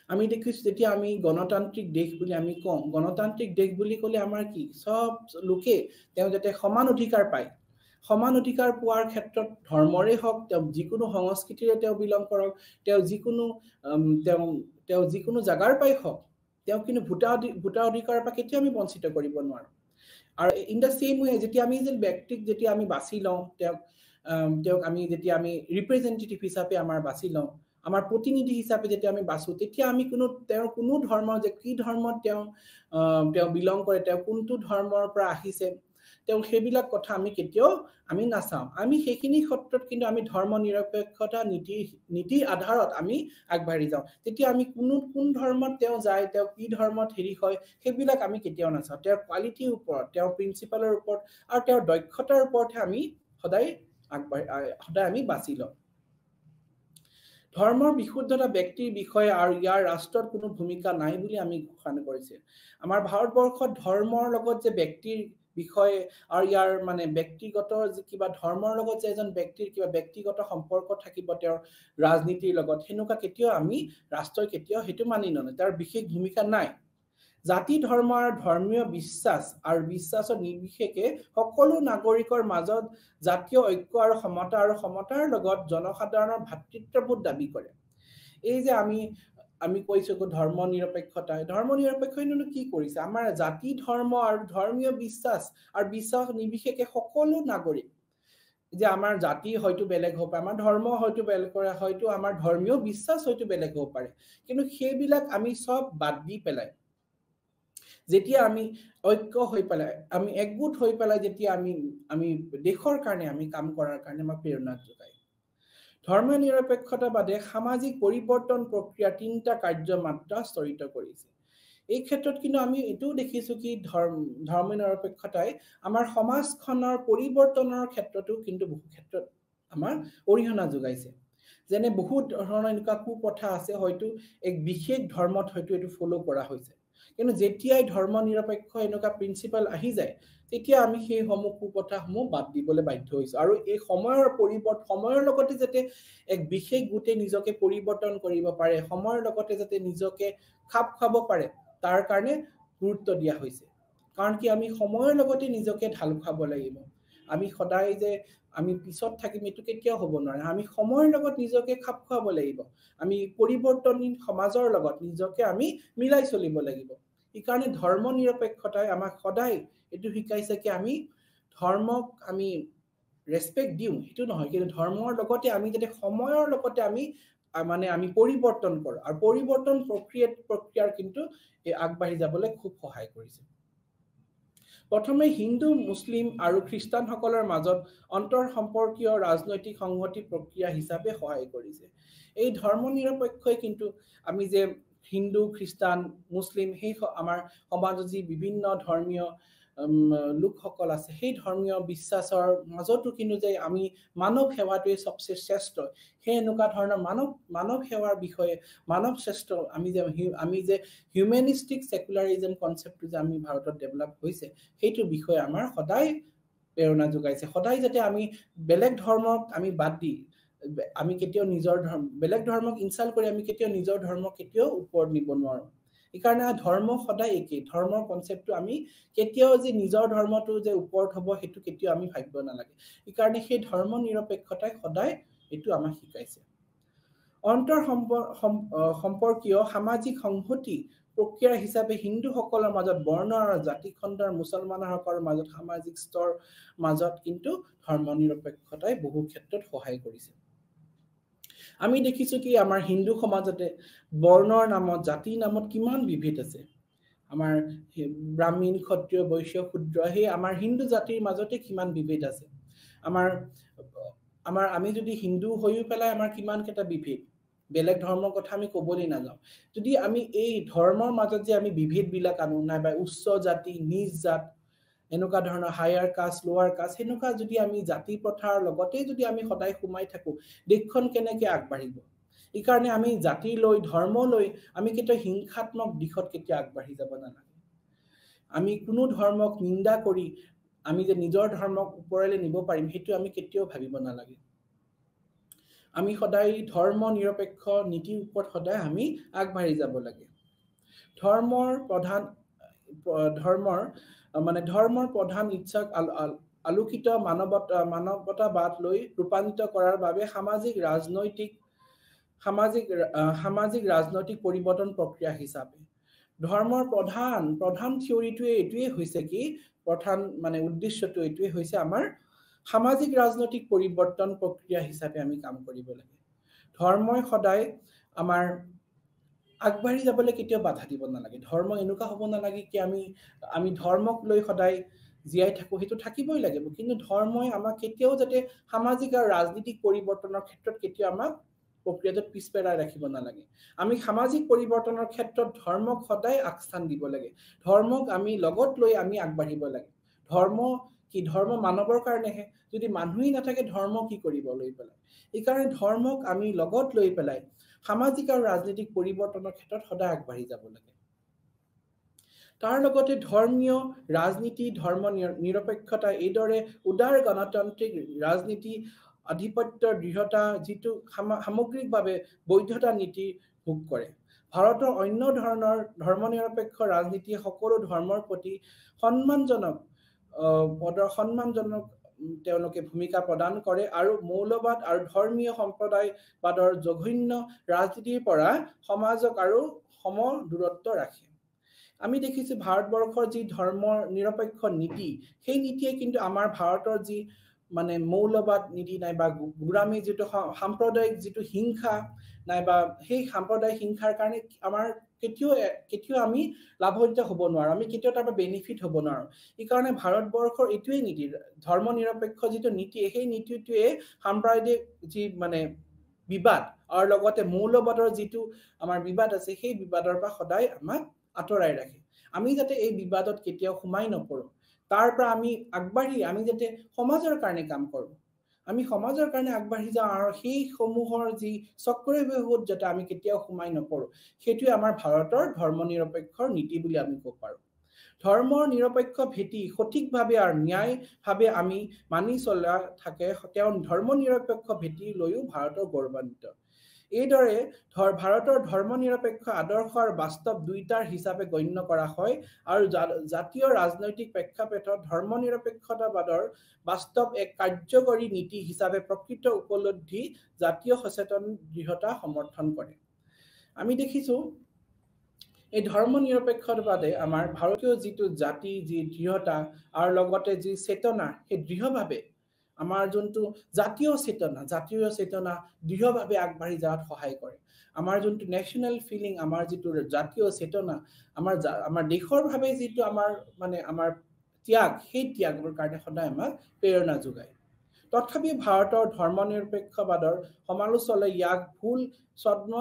আমি দেখিছো যেতিয়া আমি গণতান্ত্ৰিক দেশ বুলি আমি কম গণতান্ত্ৰিক দেশ বুলি ক'লে আমাৰ কি সব লোকে তেওঁ যাতে সমান অধিকাৰ পায় সমান অধিকাৰ পোৱাৰ ক্ষেত্ৰত ধৰ্মৰে হওক তেওঁ যিকোনো সংস্কৃতিৰে তেওঁ বিলং কৰক তেওঁ যিকোনো জাগাৰ পাই হওক তেওঁ কিন্তু ভোটাৰ অধিকাৰৰ পৰা কেতিয়া আমি বঞ্চিত কৰিব নোৱাৰো আৰু ইন দা সেম ওয়ে যেতিয়া আমি যে ব্যক্তিক যেতিয়া আমি বাছি লওঁ তেওঁক আমি যেতিয়া আমি ৰিপ্ৰেজেন্টেটিভ হিচাপে আমাৰ বাছি লওঁ আমাৰ প্ৰতিনিধি হিচাপে যেতিয়া আমি বাছো তেতিয়া আমি কোনো ধৰ্ম যে কি ধৰ্মত তেওঁ বিলং কৰে তেওঁ কোনটো ধৰ্মৰ পৰা আহিছে তেওঁ সেইবিলাক কথা আমি কেতিয়াও আমি নাচাও আমি সেইখিনি ক্ষেত্ৰত কিন্তু আমি ধৰ্মনিৰপেক্ষতা নীতি আধাৰত আমি আগবাঢ়ি যাওঁ তেতিয়া আমি কোন ধৰ্মত তেওঁ যায় তেওঁ কি ধৰ্মত হেৰি হয় সেইবিলাক আমি কেতিয়াও নাচাও তেওঁৰ কোৱালিটিৰ ওপৰত তেওঁৰ প্ৰিন্সিপালৰ ওপৰত আৰু তেওঁৰ দক্ষতাৰ ওপৰতহে আমি সদায় আমি বাছি লওঁ ধৰ্মৰ বিশুদ্ধতা ব্যক্তিৰ বিষয়ে আৰু ইয়াৰ ৰাষ্ট্ৰত কোনো ভূমিকা নাই বুলি আমি ঘোষণা কৰিছে আমাৰ ভাৰতবৰ্ষত ধৰ্মৰ লগত যে ব্যক্তিৰ বিষয়ে আৰু ইয়াৰ মানে ব্যক্তিগত কিবা ধৰ্মৰ লগত যে এজন ব্যক্তিৰ কিবা ব্যক্তিগত সম্পৰ্ক থাকিব তেওঁৰ ৰাজনীতিৰ লগত হেনুকা কেতিয়াও আমি ৰাষ্ট্ৰই কেতিয়াও হেতু মানি নলয় তাৰ বিশেষ ভূমিকা নাই জাতি ধৰ্ম আৰু ধৰ্মীয় বিশ্বাস আৰু বিশ্বাসৰ নিৰ্বিশেষে সকলো নাগৰিকৰ মাজত জাতীয় ঐক্য আৰু সমতাৰ লগত জনসাধাৰণৰ ভাতৃত্ববোধ দাবী কৰে এই যে আমি কৈছো ধৰ্মনিৰপেক্ষতাই কি কৰিছে আমাৰ জাতি ধৰ্ম আৰু ধৰ্মীয় বিশ্বাস আৰু বিশ্বাস নিৰ্বিশেষে সকলো নাগৰিক যে আমাৰ জাতি হয়তো বেলেগ হ'ব পাৰে আমাৰ ধৰ্ম হয়তো বেলেগ কৰে হয়তো আমাৰ ধৰ্মীয় বিশ্বাস হয়তো বেলেগ হ'ব পাৰে কিন্তু সেইবিলাক আমি সব বাদ দি পেলাই যেতিয়া আমি ঐক্য হৈ পেলাই আমি একগোট হৈ পেলাই যেতিয়া আমি দেশৰ কাৰণে আমি কাম কৰাৰ কাৰণে আমাক প্ৰেৰণা যোগায় ধৰ্মনিৰপেক্ষতাবাদে সামাজিক পৰিৱৰ্তন প্ৰক্ৰিয়া তিনিটা কাৰ্য মাত্ৰা স্তৰিত কৰিছে এই ক্ষেত্ৰত কিন্তু আমি এটো দেখিছো কি ধৰ্মনিৰপেক্ষতাই আমাৰ সমাজখনৰ পৰিৱৰ্তনৰ ক্ষেত্ৰতো কিন্তু বহু ক্ষেত্ৰত আমাৰ অৰিহণা যোগাইছে যেনে বহুত ধৰণৰ এনেকুৱা কুপ্ৰথা আছে হয়তো এক বিশেষ ধৰ্মত হয়তো এটো ফলো কৰা হৈছে কিন্তু যেতিয়াই ধৰ্মনিৰপেক্ষ এনেকুৱা প্ৰিন্সিপাল আহি যায় তেতিয়া আমি সেই কুপ্ৰথাসমূহ বাদ দিবলৈ বাধ্য হৈছো আৰু এই সময়ৰ লগতে যাতে এক বিশেষ গুটে নিজকে পৰিৱৰ্তন কৰিব পাৰে সময়ৰ লগতে যাতে নিজকে খাপ খাব পাৰে তাৰ কাৰণে গুৰুত্ব দিয়া হৈছে কাৰণ কি আমি সময়ৰ লগতে নিজকে ঢাল খাব লাগিব আমি সদায় যে আমি পিছত থাকিম এটো কেতিয়াও হ'ব নোৱাৰে আমি সময়ৰ লগত নিজকে খাপ খাব লাগিব আমি পৰিৱৰ্তনীয় সমাজৰ লগত নিজকে আমি মিলাই চলিব লাগিব এই কাৰণে ধৰ্মনিৰপেক্ষতাই আমাক সদায় এটো শিকাইছে কি আমি ধৰ্মক আমি ৰেসপেক্ট দিও এটো নহয় কিন্তু ধৰ্মৰ লগতে আমি যদি সময়ৰ লগতে আমি পৰিৱৰ্তন কৰো আৰু পৰিৱৰ্তন প্ৰক্ৰিয়াৰ কিন্তু আগবাঢ়ি যাবলৈ খুব সহায় কৰিছে প্ৰথমে হিন্দু মুছলিম আৰু খ্ৰীষ্টানসকলৰ মাজত অন্তৰ সম্পৰ্কীয় ৰাজনৈতিক সংহতি প্ৰক্ৰিয়া হিচাপে সহায় কৰিছে এই ধৰ্মনিৰপেক্ষই কিন্তু আমি যে হিন্দু খ্ৰীষ্টান মুছলিম সেই আমাৰ সমাজত যি বিভিন্ন ধৰ্মীয় লোকসকল আছে সেই ধৰ্মীয় বিশ্বাসৰ মাজতো কিন্তু যে আমি মানৱ সেৱাটোৱে সবচে শ্ৰেষ্ঠ সেই এনেকুৱা ধৰণৰ মানৱ সেৱাৰ বিষয়ে মানৱ শ্ৰেষ্ঠ আমি যে হিউম্যানিস্টিক সেকুলাৰিজম কনসেপ্টটো যে আমি ভাৰতত ডেভেলপ হৈছে সেইটো বিষয়ে আমাৰ সদায় প্ৰেৰণা যোগাইছে সদায় যাতে আমি বেলেগ ধৰ্মক আমি বাদ দি আমি কেতিয়াও নিজৰ বেলেগ ধৰ্মক ইনসাল্ট কৰি আমি কেতিয়াও নিজৰ ধৰ্ম কেতিয়াও ওপৰত নিব নোৱাৰো ইকাৰণে ধৰ্ম সদায় একেই ধৰ্মৰ কনসেপ্টটো আমি কেতিয়াও যে নিজৰ ধৰ্মটো যে ওপৰত হ'ব হেতু কেতিয়াও আমি ভাবিব নালাগে ইকাৰণে সেই ধৰ্ম নিৰপেক্ষতাই সদায় এটো আমাক শিকাইছে অন্তৰ সম্পৰ্কীয় সামাজিক সংহতি প্ৰক্ৰিয়া হিচাপে হিন্দুসকলৰ মাজত বৰ্ণ আৰু জাতি খণ্ডৰ মুছলমানসকলৰ মাজত সামাজিক স্তৰ মাজত কিন্তু ধৰ্ম নিৰপেক্ষতাই বহু ক্ষেত্ৰত সহায় কৰিছে আমি দেখিছো কি আমাৰ হিন্দু সমাজতে বৰ্ণৰ নামত জাতিৰ নামত কিমান বিভেদ আছে আমাৰ ব্ৰাহ্মণ ক্ষত্ৰিয় বৈশ্য শূদ্ৰ হে আমাৰ হিন্দু জাতিৰ মাজতে কিমান বিভেদ আছে আমাৰ আমি যদি হিন্দু হৈও পেলাই আমাৰ কিমান কেটা বিভেদ বেলেগ ধৰ্মৰ কথা আমি কবলৈ নাযাওঁ যদি আমি এই ধৰ্মৰ মাজত যে আমি বিভেদ বিলাক আনো নাইবা উচ্চ জাতি নিজ জাত এনেকুৱা ধৰণৰ হায়াৰ কাষ্ট লোৱাৰ কাষ্ট হেনুকা যদি আমি জাতি প্ৰথাৰ লগতে যদি আমি সদায় সুমাই থাকো দেশখন কেনেকৈ আগবাঢ়িব এই কাৰণে আমি জাতি লৈ ধৰ্ম লৈ আমি কেতিয়া হিংসাত্মক দিশত কেতিয়া আগবাঢ়ি যাব নালাগে আমি কোনো ধৰ্মক নিন্দা কৰি আমি যে নিজৰ ধৰ্মক ওপৰলৈ নিব পাৰিম হেতু আমি কেতিয়াও ভাবিব নালাগে আমি সদায় ধৰ্ম নিৰপেক্ষ নীতিৰ ওপৰত সদায় আমি আগবাঢ়ি যাব লাগে ধৰ্মৰ প্ৰধান ইচ্ছাক আলোকিত মানৱতাবাদ লৈ ৰূপান্তৰিত কৰাৰ বাবে সামাজিক ৰাজনৈতিক পৰিৱৰ্তন প্ৰক্ৰিয়া হিচাপে ধৰ্মৰ প্ৰধান থিওৰিটোৱে এটোৱে হৈছে কি প্ৰধান উদ্দেশ্যটো এটোৱে হৈছে আমাৰ সামাজিক ৰাজনৈতিক পৰিৱৰ্তন প্ৰক্ৰিয়া হিচাপে আমি কাম কৰিব লাগে ধৰ্মই সদায় আমাৰ আগবাঢ়ি যাবলৈ কেতিয়াও বাধা দিব নালাগে ধৰ্ম এনেকুৱা হ'ব নালাগে কি আমি ধৰ্মক লৈ সদায় জিয়াই থাকো হেতু থাকিবই লাগিব কিন্তু ধৰ্মই আমাক কেতিয়াও যাতে সামাজিক আৰু ৰাজনৈতিক পৰিৱৰ্তনৰ ক্ষেত্ৰত কেতিয়াও আমাক প্ৰক্ৰিয়াটো পিছপেৰাই ৰাখিব নালাগে আমি সামাজিক পৰিৱৰ্তনৰ ক্ষেত্ৰত ধৰ্মক সদায় আগস্থান দিব লাগে ধৰ্মক আমি লগত লৈ আমি আগবাঢ়িব লাগে ধৰ্ম মানৱৰ কাৰণেহে যদি মানুহেই নাথাকে ধৰ্ম কি কৰিব লৈ পেলাই এই কাৰণে ধৰ্মক আমি লগত লৈ পেলাই সামাজিক আৰু ৰাজনৈতিক পৰিৱৰ্তনৰ ক্ষেত্ৰত সদায় আগবাঢ়ি যাব লাগে তাৰ লগতে ধৰ্মীয় ৰাজনীতি ধৰ্ম নিৰপেক্ষতা এইদৰে উদাৰ গণতান্ত্ৰিক ৰাজনীতি আধিপত্যৰ দৃঢ়তা যিটো সামগ্ৰিকভাৱে বৈধতা নীতি ভোগ কৰে ভাৰতৰ অন্য ধৰণৰ ধৰ্মনিৰপেক্ষ ৰাজনীতি সকলো ধৰ্মৰ প্ৰতি সন্মানজনক তেওঁলোকে ভূমিকা প্ৰদান কৰে আৰু মৌলবাদ আৰু ধৰ্মীয় সম্প্ৰদায়বাদৰ জঘন্য ৰাজনীতিৰ পৰা সমাজক আৰু সম দূৰত্ব ৰাখে আমি দেখিছো ভাৰতবৰ্ষৰ যি ধৰ্ম নিৰপেক্ষ নীতি সেই নীতিয়ে কিন্তু আমাৰ ভাৰতৰ যি মৌলবাদ নীতি নাইবা গুৰামী যিটো সাম্প্ৰদায়িক যিটো হিংসা নাইবা সেই সাম্প্ৰদায়িক হিংসাৰ কাৰণে আমাৰ কেতিয়াও আমি লাভান্বিত হ'ব নোৱাৰো আমি কেতিয়াও তাৰ বেনিফিট হ'ব নোৱাৰো এই কাৰণে ভাৰতবৰ্ষৰ এটোই নীতি ধৰ্ম নিৰপেক্ষ যিটো নীতি সেই নীতিটোৱে সাম্প্ৰদায়িক যি বিবাদ আৰু লগতে মৌলবাদৰ যিটো আমাৰ বিবাদ আছে সেই বিবাদৰ পৰা সদায় আমাক আতৰাই ৰাখে আমি যাতে এই বিবাদত কেতিয়াও সোমাই নপৰো তাৰ পৰা আমি আগবাঢ়ি আমি যাতে সমাজৰ কাৰণে কাম কৰো আমি সমাজৰ কাৰণে আগবাঢ়ি যাওঁ আৰু সেই সমূহৰ যি চক্ৰব্যূহত যাতে আমি কেতিয়াও সোমাই নপৰো সেইটোৱে আমাৰ ভাৰতৰ ধৰ্ম নিৰপেক্ষৰ নীতি বুলি আমি ক'ব পাৰো ধৰ্মৰ নিৰপেক্ষ ভেটি সঠিকভাৱে আৰু ন্যায়ভাৱে আমি মানি চলা থাকে তেওঁ ধৰ্ম নিৰপেক্ষ ভেটি লৈও ভাৰতৰ গৌৰৱান্বিত এইদৰে ভাৰতৰ ধৰ্ম নিৰপেক্ষ আদৰ্শ আৰু বাস্তৱ দুইটাৰ হিচাপে গণ্য কৰা হয় আৰু জাতীয় ৰাজনৈতিক প্ৰেক্ষাপটত ধৰ্ম নিৰপেক্ষতাবাদৰ বাস্তৱ এক কাৰ্যকৰী নীতি হিচাপে প্ৰকৃত উপলব্ধি জাতীয় সচেতন দৃঢ়তা সমৰ্থন কৰে আমি দেখিছো এই ধৰ্ম নিৰপেক্ষতাবাদে আমাৰ ভাৰতীয় যিটো জাতি যি দৃঢ়তা আৰু লগতে যি চেতনা সেই দৃঢ়ভাৱে আমাৰ যোনটো জাতীয় চেতনা দৃঢ়ভাৱে আগবাঢ়ি যাওয়াত সহায় কৰে আমাৰ যোনটো নেশনাল ফিলিং আমাৰ যিটো জাতীয় চেতনা আমাৰ দেশৰ ভাৱে যিটো আমাৰ আমাৰ ত্যাগ সেই ত্যাগৰ কাৰণে সদায় আমাক প্ৰেৰণা যোগায় তথাপি ভাৰতৰ ধৰ্মনিৰপেক্ষবাদৰ সমালোচনাই ইয়াক ভুল ছদ্ম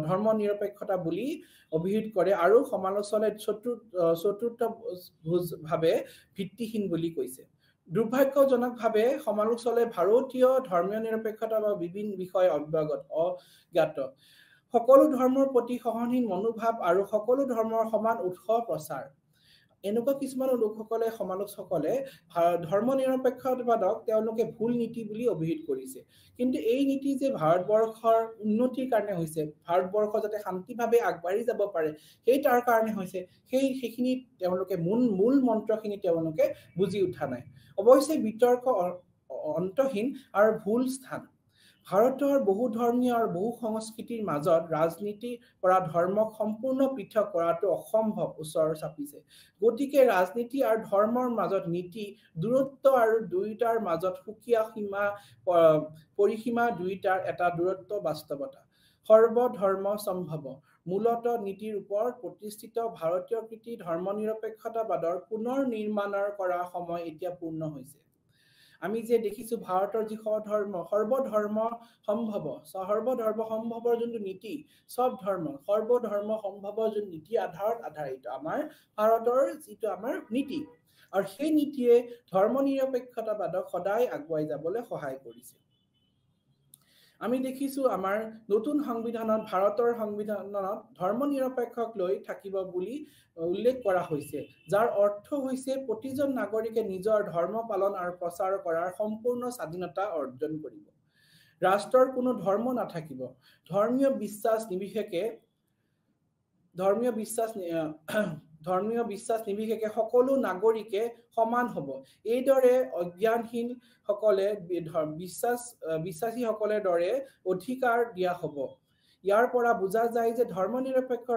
ধৰ্মনিৰপেক্ষতা বুলি অভিহিত কৰে আৰু সমালোচনাই চতুৰ্থভাৱে ভিত্তিহীন বুলি কৈছে দুৰ্ভাগ্যজনকভাৱে সমালোচনাই ভাৰতীয় ধৰ্মীয় নিৰপেক্ষতা বা বিভিন্ন বিষয় অজ্ঞাত সকলো ধৰ্মৰ প্ৰতি সহনশীল মনোভাৱ আৰু সকলো ধৰ্মৰ সমান উৎস প্ৰচাৰ এনেকুৱা কিছুমান লোকসকলে সমালোচকসকলে ধৰ্ম নিৰপেক্ষতাবাদক তেওঁলোকে ভুল নীতি বুলি অভিহিত কৰিছে কিন্তু এই নীতি যে ভাৰতবৰ্ষৰ উন্নতিৰ কাৰণে হৈছে ভাৰতবৰ্ষ যাতে শান্তিভাৱে আগবাঢ়ি যাব পাৰে সেই তাৰ কাৰণে হৈছে সেইখিনি তেওঁলোকে মূল মন্ত্ৰখিনি তেওঁলোকে বুজি উঠা নাই অৱশ্যে বিতৰ্ক অন্তহীন আৰু ভুল স্থান ভাৰতৰ বহু ধৰ্মীয় আৰু বহু সংস্কৃতিৰ মাজত ৰাজনীতিৰ পৰা ধৰ্মক সম্পূৰ্ণ পৃথক কৰাটো অসম্ভৱ ওচৰ চাপিছে গতিকে ৰাজনীতি আৰু ধৰ্মৰ মাজত নীতি দূৰত্ব আৰু দুয়োটাৰ মাজত সুকীয়া সীমা পৰিসীমা দুয়োটাৰ এটা দূৰত্ব বাস্তৱতা সৰ্বধৰ্ম সম্ভৱ মূলত নীতিৰ ওপৰত প্ৰতিষ্ঠিত ভাৰতীয় কৃতি ধৰ্মনিৰপেক্ষতাবাদৰ পুনৰ নিৰ্মাণৰ কৰা সময় এতিয়া পূৰ্ণ হৈছে আমি যে দেখিছো ভাৰতৰ যি সৰ্বধৰ্ম সম্ভৱৰ যোনটো নীতি সব ধৰ্ম সৰ্বধৰ্ম সম্ভৱৰ যোন নীতি আধাৰিত আমাৰ ভাৰতৰ যিটো আমাৰ নীতি আৰু সেই নীতিয়ে ধৰ্মনিৰপেক্ষতাবাদক সদায় আগুৱাই যাবলৈ সহায় কৰিছে আমি দেখিছো আমাৰ নতুন সংবিধানত ভাৰতৰ সংবিধানত ধৰ্মনিৰপেক্ষক লৈ থাকিব বুলি উল্লেখ কৰা হৈছে যাৰ অৰ্থ হৈছে প্ৰতিজন নাগৰিকে নিজৰ ধৰ্ম পালন আৰু প্ৰচাৰ কৰাৰ সম্পূৰ্ণ স্বাধীনতা অৰ্জন কৰিব ৰাষ্ট্ৰৰ কোনো ধৰ্ম নাথাকিব ধৰ্মীয় বিশ্বাস নিৰ্বিশেষে সকলো নাগৰিকে সমান হ'ব এইদৰে অজ্ঞানহীন সকলে বিশ্বাসীসকলৰ দৰে অধিকাৰ দিয়া হ'ব ইয়াৰ পৰা বুজা যায় যে ধৰ্মনিৰপেক্ষ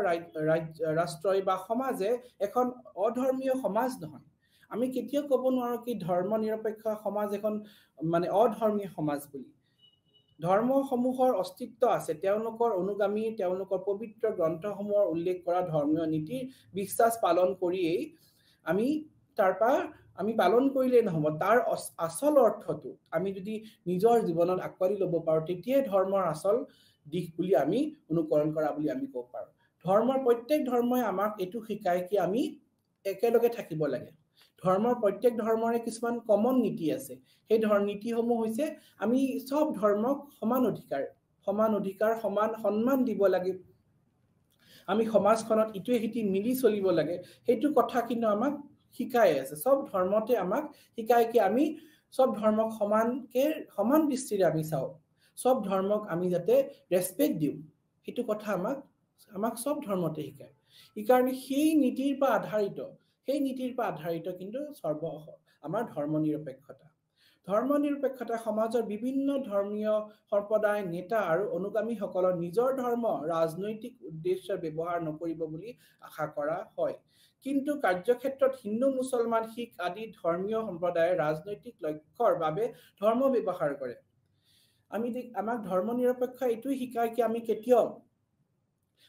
ৰাষ্ট্ৰই বা সমাজে এখন অধৰ্মীয় সমাজ নহয় আমি কেতিয়াও ক'ব নোৱাৰো কি ধৰ্মনিৰপেক্ষ সমাজ এখন মানে অধৰ্মীয় সমাজ বুলি ধৰ্মসমূহৰ অস্তিত্ব আছে তেওঁলোকৰ অনুগামী তেওঁলোকৰ পবিত্ৰ গ্ৰন্থসমূহৰ উল্লেখ কৰা ধৰ্মীয় নীতিৰ বিশ্বাস পালন কৰিয়েই আমি পালন কৰিলে নহব তাৰ আসল অৰ্থটো আমি যদি নিজৰ জীৱনত আকোৱালি ল'ব পাৰো তেতিয়াই ধৰ্মৰ আসল দিশ বুলি আমি অনুকৰণ কৰা বুলি আমি ক'ব পাৰো ধৰ্মৰ প্ৰত্যেক ধৰ্মই আমাক এটো শিকায় কি আমি একেলগে থাকিব লাগে ধৰ্মৰ প্ৰত্যেক ধৰ্মৰে কিছুমান কমন নীতি আছে সেই নীতিসমূহ হৈছে আমি সব ধৰ্মক সমান অধিকাৰ সমান সন্মান দিব লাগে আমি সমাজখনত ইটোৱে সিটি মিলি চলিব লাগে সেইটো কথা কিন্তু আমাক শিকাই আছে সব ধৰ্মতে আমাক শিকায় কি আমি সব ধৰ্মক সমান দৃষ্টিৰে আমি চাও সব ধৰ্মক আমি যাতে ৰেসপেক্ট দিও সেইটো কথা আমাক সব ধৰ্মতে শিকায় ই কাৰণে সেই নীতিৰ পৰা আধাৰিত কিন্তু আমাৰ ধৰ্মনিৰপেক্ষতা সমাজৰ বিভিন্ন ধৰ্মীয় সম্প্ৰদায় নেতা আৰু অনুগামীসকলৰ নিজৰ ধৰ্ম ৰাজনৈতিক উদ্দেশ্যৰ ব্যৱহাৰ নকৰিব বুলি আশা কৰা হয় কিন্তু কাৰ্যক্ষেত্ৰত হিন্দু মুছলমান শিখ আদি ধৰ্মীয় সম্প্ৰদায়ে ৰাজনৈতিক লক্ষ্যৰ বাবে ধৰ্ম ব্যৱহাৰ কৰে আমাক ধৰ্মনিৰপেক্ষ এইটোই শিকায় কি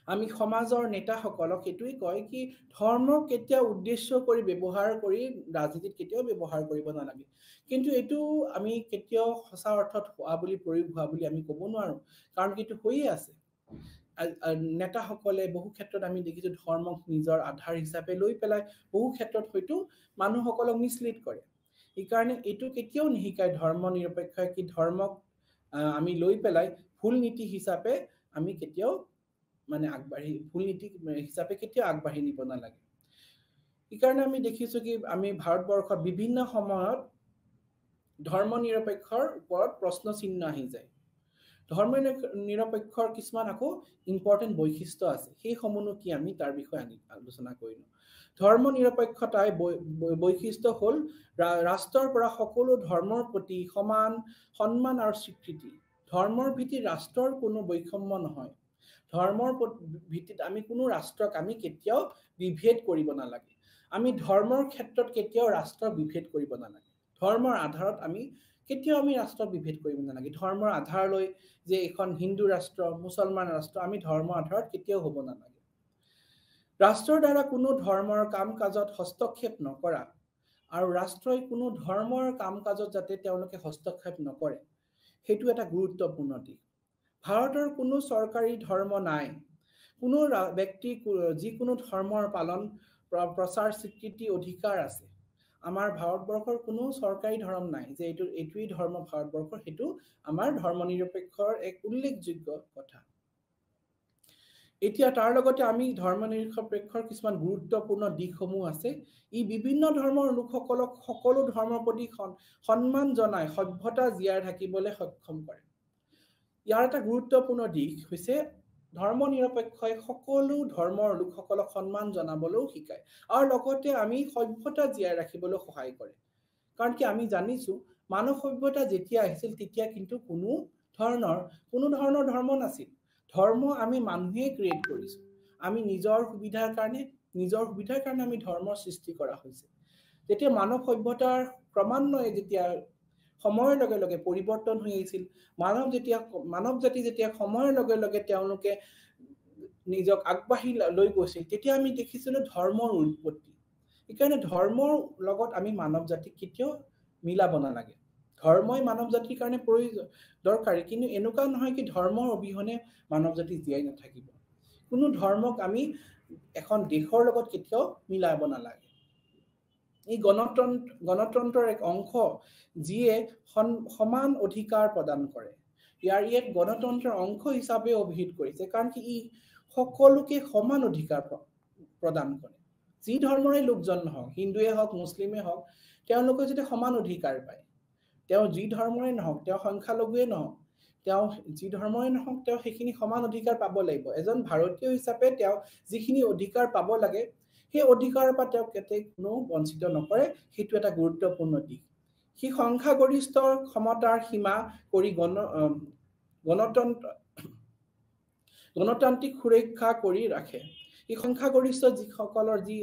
আমি সমাজৰ নেতাসকলক এটোই কয় কি ধৰ্ম কেতিয়া উদ্দেশ্য কৰি ব্যৱহাৰ কৰি ৰাজনীতিত কেতিয়াও ব্যৱহাৰ কৰিব নালাগে কিন্তু এটো আমি কেতিয়াও সঁচা অৰ্থত প্ৰয়োগ হোৱা বুলি আমি ক'ব নোৱাৰো কাৰণ কিটো হৈয়ে আছে নেতাসকলে বহু ক্ষেত্ৰত আমি দেখিছো ধৰ্মক নিজৰ আধাৰ হিচাপে লৈ পেলাই বহু ক্ষেত্ৰত হয়তো মানুহসকলক মিছলিড কৰে এই কাৰণে এটো কেতিয়াও নিহিকায় ধৰ্মনিৰপেক্ষ কি ধৰ্মক আমি লৈ পেলাই ভুল নীতি হিচাপে আমি কেতিয়াও মানে ভুল নীতি হিচাপে কেতিয়াও আগবাঢ়ি নিব নালাগে এই কাৰণে আমি দেখিছো কি আমি ভাৰতবৰ্ষত বিভিন্ন সময়ত ধৰ্মনিৰপেক্ষৰ ওপৰত প্ৰশ্ন চিহ্ন আহি যায় ধৰ্মনিৰপেক্ষৰ কিছুমান আকৌ ইম্পৰ্টেন্ট বৈশিষ্ট্য আছে সেই সমূহনো কি আমি তাৰ বিষয়ে আলোচনা কৰিম ধৰ্মনিৰপেক্ষতাৰ বৈশিষ্ট্য হ'ল ৰাষ্ট্ৰৰ পৰা সকলো ধৰ্মৰ প্ৰতি সমান সন্মান আৰু স্বীকৃতি ধৰ্মৰ ভিত্তিত ৰাষ্ট্ৰৰ কোনো বৈষম্য নহয় ধৰ্মৰ ভিত্তিত আমি কোনো ৰাষ্ট্ৰক আমি কেতিয়াও বিভেদ কৰিব নালাগে আমি ধৰ্মৰ ক্ষেত্ৰত কেতিয়াও ৰাষ্ট্ৰ বিভেদ কৰিব নালাগে ধৰ্মৰ আধাৰত আমি কেতিয়াও আমি ৰাষ্ট্ৰ বিভেদ কৰিব নালাগে ধৰ্মৰ আধাৰ লৈ যে এখন হিন্দু ৰাষ্ট্ৰ মুছলমান ৰাষ্ট্ৰ আমি ধৰ্মৰ আধাৰত কেতিয়াও হ'ব নালাগে ৰাষ্ট্ৰৰ দ্বাৰা কোনো ধৰ্মৰ কাম কাজত হস্তক্ষেপ নকৰা আৰু ৰাষ্ট্ৰই কোনো ধৰ্মৰ কাম কাজত যাতে তেওঁলোকে হস্তক্ষেপ নকৰে সেইটো এটা গুৰুত্বপূৰ্ণ দিশ ভাৰতৰ কোনো চৰকাৰী ধৰ্ম নাই কোনো ব্যক্তি যিকোনো ধৰ্মৰ পালন প্ৰচাৰ স্বীকৃতি অধিকাৰ আছে আমাৰ ভাৰতবৰ্ষৰ কোনো চৰকাৰী ধৰ্ম নাই যে এইটোই ধৰ্ম ভাৰতবৰ্ষৰ হেতু আমাৰ ধৰ্মনিৰপেক্ষৰ এক উল্লেখযোগ্য কথা এতিয়া তাৰ লগতে আমি ধৰ্মনিৰপেক্ষৰ কিছুমান গুৰুত্বপূৰ্ণ দিশসমূহ আছে ই বিভিন্ন ধৰ্মৰ লোকসকলক সকলো ধৰ্মৰ প্ৰতি সন্মান জনাই সভ্যতা জীয়াই থাকিবলৈ সক্ষম কৰে ইয়াৰ এটা গুৰুত্বপূৰ্ণ দিশ হৈছে ধৰ্মনিৰপেক্ষই সকলো ধৰ্মৰ লোকসকলক সন্মান জনাবলৈও শিকায় আৰু লগতে আমি সভ্যতা জীয়াই ৰাখিবলৈ সহায় কৰে কাৰণ কি আমি জানিছো মানৱ সভ্যতা যেতিয়া আহিছিল তেতিয়া কিন্তু কোনো ধৰণৰ ধৰ্ম নাছিল ধৰ্ম আমি মানুহে ক্ৰিয়েট কৰিছো আমি নিজৰ সুবিধাৰ কাৰণে আমি ধৰ্মৰ সৃষ্টি কৰা হৈছে যেতিয়া মানৱ সভ্যতাৰ ক্ৰমান্বয়ে যেতিয়া সময়ৰ লগে লগে পৰিৱৰ্তন হৈ আহিছিল মানৱ জাতি যেতিয়া সময়ৰ লগে লগে তেওঁলোকে নিজক আগবাঢ়ি লৈ গৈছিল তেতিয়া আমি দেখিছিলো ধৰ্মৰ উৎপত্তি এইকাৰণে ধৰ্মৰ লগত আমি মানৱ জাতিক কেতিয়াও মিলাব নালাগে ধৰ্মই মানৱ জাতিৰ কাৰণে দৰকাৰী কিন্তু এনেকুৱা নহয় কি ধৰ্মৰ অবিহনে মানৱ জাতি জীয়াই নাথাকিব কোনো ধৰ্মক আমি এখন দেশৰ লগত কেতিয়াও মিলাব নালাগে এই গণতন্ত্ৰৰ এক অংশ যিয়ে সমান অধিকাৰ প্ৰদান কৰে ইয়াক গণতন্ত্ৰৰ অংশ হিচাপে অভিহিত কৰিছে কাৰণ কি ই সকলোকে সমান অধিকাৰ প্ৰদান কৰে যি ধৰ্মৰে লোকজন নহওক হিন্দুৱে হওক মুছলিমে হওক তেওঁলোকে যদি সমান অধিকাৰ পায় তেওঁ যি ধৰ্মৰে নহওক তেওঁ সংখ্যালঘুৱে নহওক তেওঁ যি ধৰ্মৰে নহওক তেওঁ সেইখিনি সমান অধিকাৰ পাব লাগিব এজন ভাৰতীয় হিচাপে তেওঁ যিখিনি অধিকাৰ পাব লাগে সেই অধিকাৰৰ পৰা তেওঁ কেতিয়াও কোনো বঞ্চিত নকৰে সেইটো এটা গুৰুত্বপূৰ্ণ দিশ সি সংখ্যাগৰিষ্ঠ ক্ষমতাৰ সীমা কৰি গণতান্ত্ৰিক সুৰক্ষা কৰি ৰাখে এই সংখ্যাগৰিষ্ঠ যিসকলৰ যি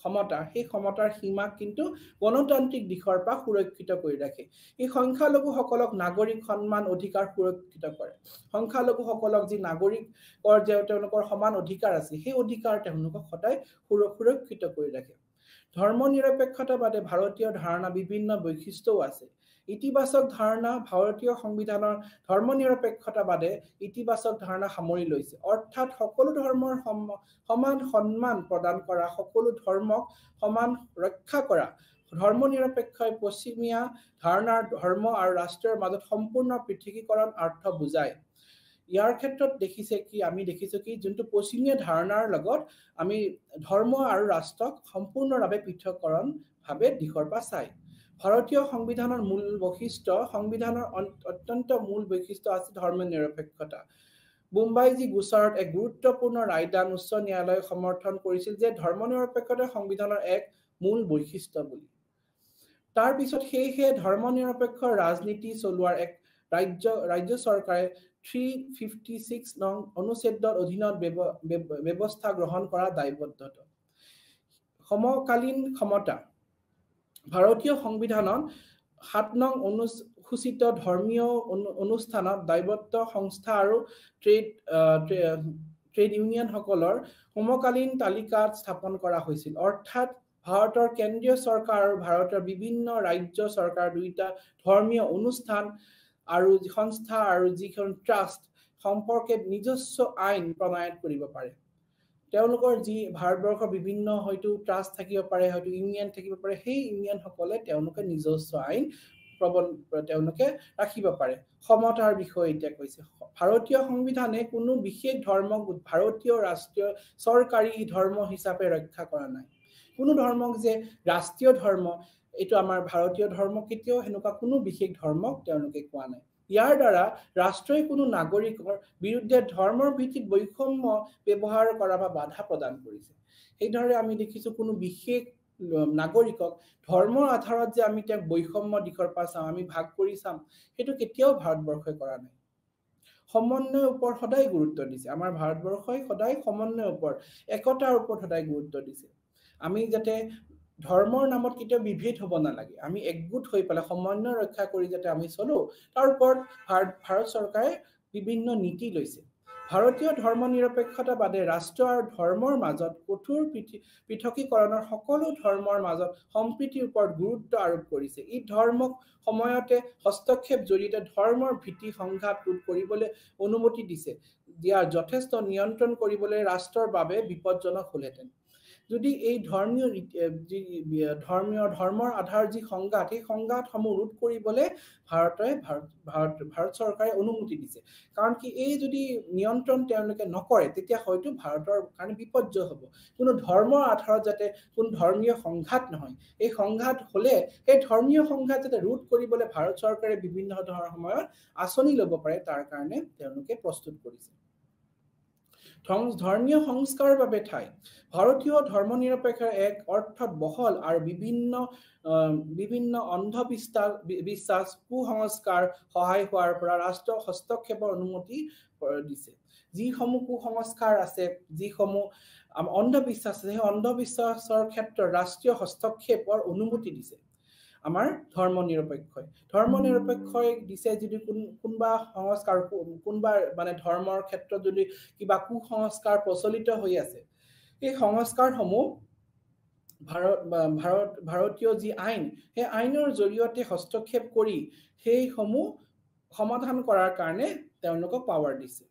ক্ষমতা সেই ক্ষমতাৰ সীমাক কিন্তু গণতান্ত্ৰিক দিশৰ পৰা সুৰক্ষিত কৰি ৰাখে এই সংখ্যালঘুসকলক নাগৰিক সন্মান অধিকাৰ সুৰক্ষিত কৰে সংখ্যালঘুসকলক যি নাগৰিকৰ যে তেওঁলোকৰ সমান অধিকাৰ আছে সেই অধিকাৰ তেওঁলোকক সদায় সুৰক্ষিত কৰি ৰাখে ধৰ্মনিৰপেক্ষতাবাদে ভাৰতীয় ধাৰণা বিভিন্ন বৈশিষ্ট্যও আছে ইতিবাচক ধাৰণা ভাৰতীয় সংবিধানৰ ধৰ্মনিৰপেক্ষতাবাদে ইতিবাচক ধাৰণা সামৰি লৈছে অৰ্থাৎ সকলো ধৰ্মৰ সমান সন্মান প্ৰদান কৰা সকলো ধৰ্মক সমান ৰক্ষা কৰা ধৰ্মনিৰপেক্ষই পশ্চিমীয়া ধাৰণাৰ ধৰ্ম আৰু ৰাষ্ট্ৰৰ মাজত সম্পূৰ্ণ পৃথকীকৰণ অৰ্থ বুজায় ইয়াৰ ক্ষেত্ৰত আমি দেখিছো কি যোনটো পশ্চিমীয়া ধাৰণাৰ লগত আমি ধৰ্ম আৰু ৰাষ্ট্ৰক সম্পূৰ্ণভাৱে পৃথকীকৰণ ভাৱে দিশৰ পৰা চাই ভাৰতীয় সংবিধানৰ সংবিধানৰ অত্যন্ত মূল বৈশিষ্ট্য আছে ধৰ্মনিৰপেক্ষতা মুম্বাইজী গোচৰত এক গুৰুত্বপূৰ্ণ ৰায়দান উচ্চ ন্যায়ালয়ে সমৰ্থন কৰিছিল যে ধৰ্মনিৰপেক্ষতা সংবিধানৰ এক মূল বৈশিষ্ট্য বুলি তাৰ পিছত সেয়েহে ধৰ্মনিৰপেক্ষ ৰাজনীতি চলোৱাৰ এক ৰাজ্য চৰকাৰে 356 নং অনুচ্ছেদৰ অধীনত ব্যৱস্থা গ্ৰহণ কৰা দায়বদ্ধতা সমকালীন ক্ষমতা ভাৰতীয় সংবিধানত 7 নং অনুসূচিত ধৰ্মীয় অনুষ্ঠানত দায়বদ্ধ সংস্থা আৰু ট্ৰেড ইউনিয়ন সকলৰ সমকালীন তালিকাত স্থাপন কৰা হৈছিল অৰ্থাৎ ভাৰতৰ কেন্দ্ৰীয় চৰকাৰ আৰু ভাৰতৰ বিভিন্ন ৰাজ্য চৰকাৰ দুইটা ধৰ্মীয় অনুষ্ঠান আৰু সংস্থা আৰু যিখন ট্ৰাষ্ট সম্পৰ্কে নিজস্ব আইন প্ৰণয়ন কৰিব পাৰে তেওঁলোকৰ যি ভাৰতবৰ্ষৰ বিভিন্ন হয়তো ট্ৰাষ্ট থাকিব পাৰে হয়তো ইউনিয়ন থাকিব পাৰে সেই ইউনিয়ন সকলে তেওঁলোকে নিজস্ব আইন তেওঁলোকে ৰাখিব পাৰে সমতাৰ বিষয়ে এতিয়া কৈছে ভাৰতীয় সংবিধানে কোনো বিশেষ ধৰ্মক ভাৰতীয় ৰাষ্ট্ৰীয় চৰকাৰী ধৰ্ম হিচাপে ৰক্ষা কৰা নাই কোনো ধৰ্মক যে ৰাষ্ট্ৰীয় ধৰ্ম এইটো আমাৰ ভাৰতীয় ধৰ্ম কেতিয়াও হেনেকুৱা কোনো বিশেষ ধৰ্মক তেওঁলোকে কোৱা নাই ইয়াৰ দ্বাৰা ৰাষ্ট্ৰই কোনো নাগৰিকৰ বিৰুদ্ধে ধৰ্মৰ ভিত্তিত বৈষম্য ব্যৱহাৰ কৰা বা বাধা প্ৰদান কৰিছে এইদৰে আমি দেখিছো কোনো বিশেষ নাগৰিকক ধৰ্মৰ আধাৰত যে আমি তেওঁক বৈষম্য দিশৰ পৰা চাম আমি ভাগ কৰি চাম সেইটো কেতিয়াও ভাৰতবৰ্ষই কৰা নাই সমন্বয়ৰ ওপৰত সদায় গুৰুত্ব দিছে আমাৰ ভাৰতবৰ্ষই সদায় সমন্বয়ৰ ওপৰত একতাৰ ওপৰত সদায় গুৰুত্ব দিছে আমি যাতে ধৰ্মৰ নামত কেতিয়াও বিভেদ হ'ব নালাগে আমি একগোট হৈ পেলাই সমন্বয় ৰক্ষা কৰি যাতে আমি চলো তাৰ ওপৰত ভাৰত চৰকাৰে বিভিন্ন নীতি লৈছে ভাৰতীয় ধৰ্মনিৰপেক্ষতাবাদে ৰাষ্ট্ৰ আৰু ধৰ্মৰ মাজত কঠোৰ পৃথকীকৰণৰ সকলো ধৰ্মৰ মাজত সম্প্ৰীতিৰ ওপৰত গুৰুত্ব আৰোপ কৰিছে। ই ধৰ্মক সময়তে হস্তক্ষেপ জৰিয়তে ধৰ্মৰ ভীতি সংঘাত ৰোধ কৰিবলৈ অনুমতি দিছে, দিয়াৰ যথেষ্ট নিয়ন্ত্ৰণ কৰিবলৈ ৰাষ্ট্ৰৰ বাবে বিপদজনক হ'লহেঁতেন। যদি এই ধৰ্মৰ আধাৰ যি সংঘাত, সেই সংঘাতসমূহ ৰোধ কৰিবলৈ ভাৰত চৰকাৰে অনুমতি দিছে। কাৰণ কি এই যদি নিয়ন্ত্ৰণ তেওঁলোকে নকৰে, তেতিয়া হয়তো ভাৰতৰ কাৰণে বিপৰ্যয় হ'ব। কোনো ধৰ্মৰ আধাৰত যাতে কোনো ধৰ্মীয় সংঘাত নহয়, এই সংঘাত হ'লে সেই ধৰ্মীয় সংঘাত যাতে ৰোধ কৰিবলৈ ভাৰত চৰকাৰে বিভিন্ন ধৰণৰ সময়ত আঁচনি ল'ব পাৰে, তাৰ কাৰণে তেওঁলোকে প্ৰস্তুত কৰিছে। ধৰ্মীয় সংস্কাৰৰ বাবে ঠাই। ভাৰতীয় ধৰ্মনিৰপেক্ষতাৰ এক অৰ্থত বহল আৰু বিভিন্ন অন্ধবিশ্বাস কুসংস্কাৰ সহায় হোৱাৰ পৰা ৰাষ্ট্ৰ হস্তক্ষেপৰ অনুমতি দিছে। যিসমূহ কুসংস্কাৰ আছে, যিসমূহ অন্ধবিশ্বাস আছে, সেই অন্ধবিশ্বাসৰ ক্ষেত্ৰত ৰাষ্ট্ৰীয় হস্তক্ষেপৰ অনুমতি দিছে আমাৰ ধৰ্মনিৰপেক্ষই দিছে। যদি কোনোবা সংস্কাৰ, কোনোবা মানে ধৰ্মৰ ক্ষেত্ৰত যদি কিবা কুসংস্কাৰ প্ৰচলিত হৈ আছে, এই সংস্কাৰসমূহ ভাৰতীয় যি আইন, সেই আইনৰ জৰিয়তে হস্তক্ষেপ কৰি সেইসমূহ সমাধান কৰাৰ কাৰণে তেওঁলোকক পাৱাৰ দিছে।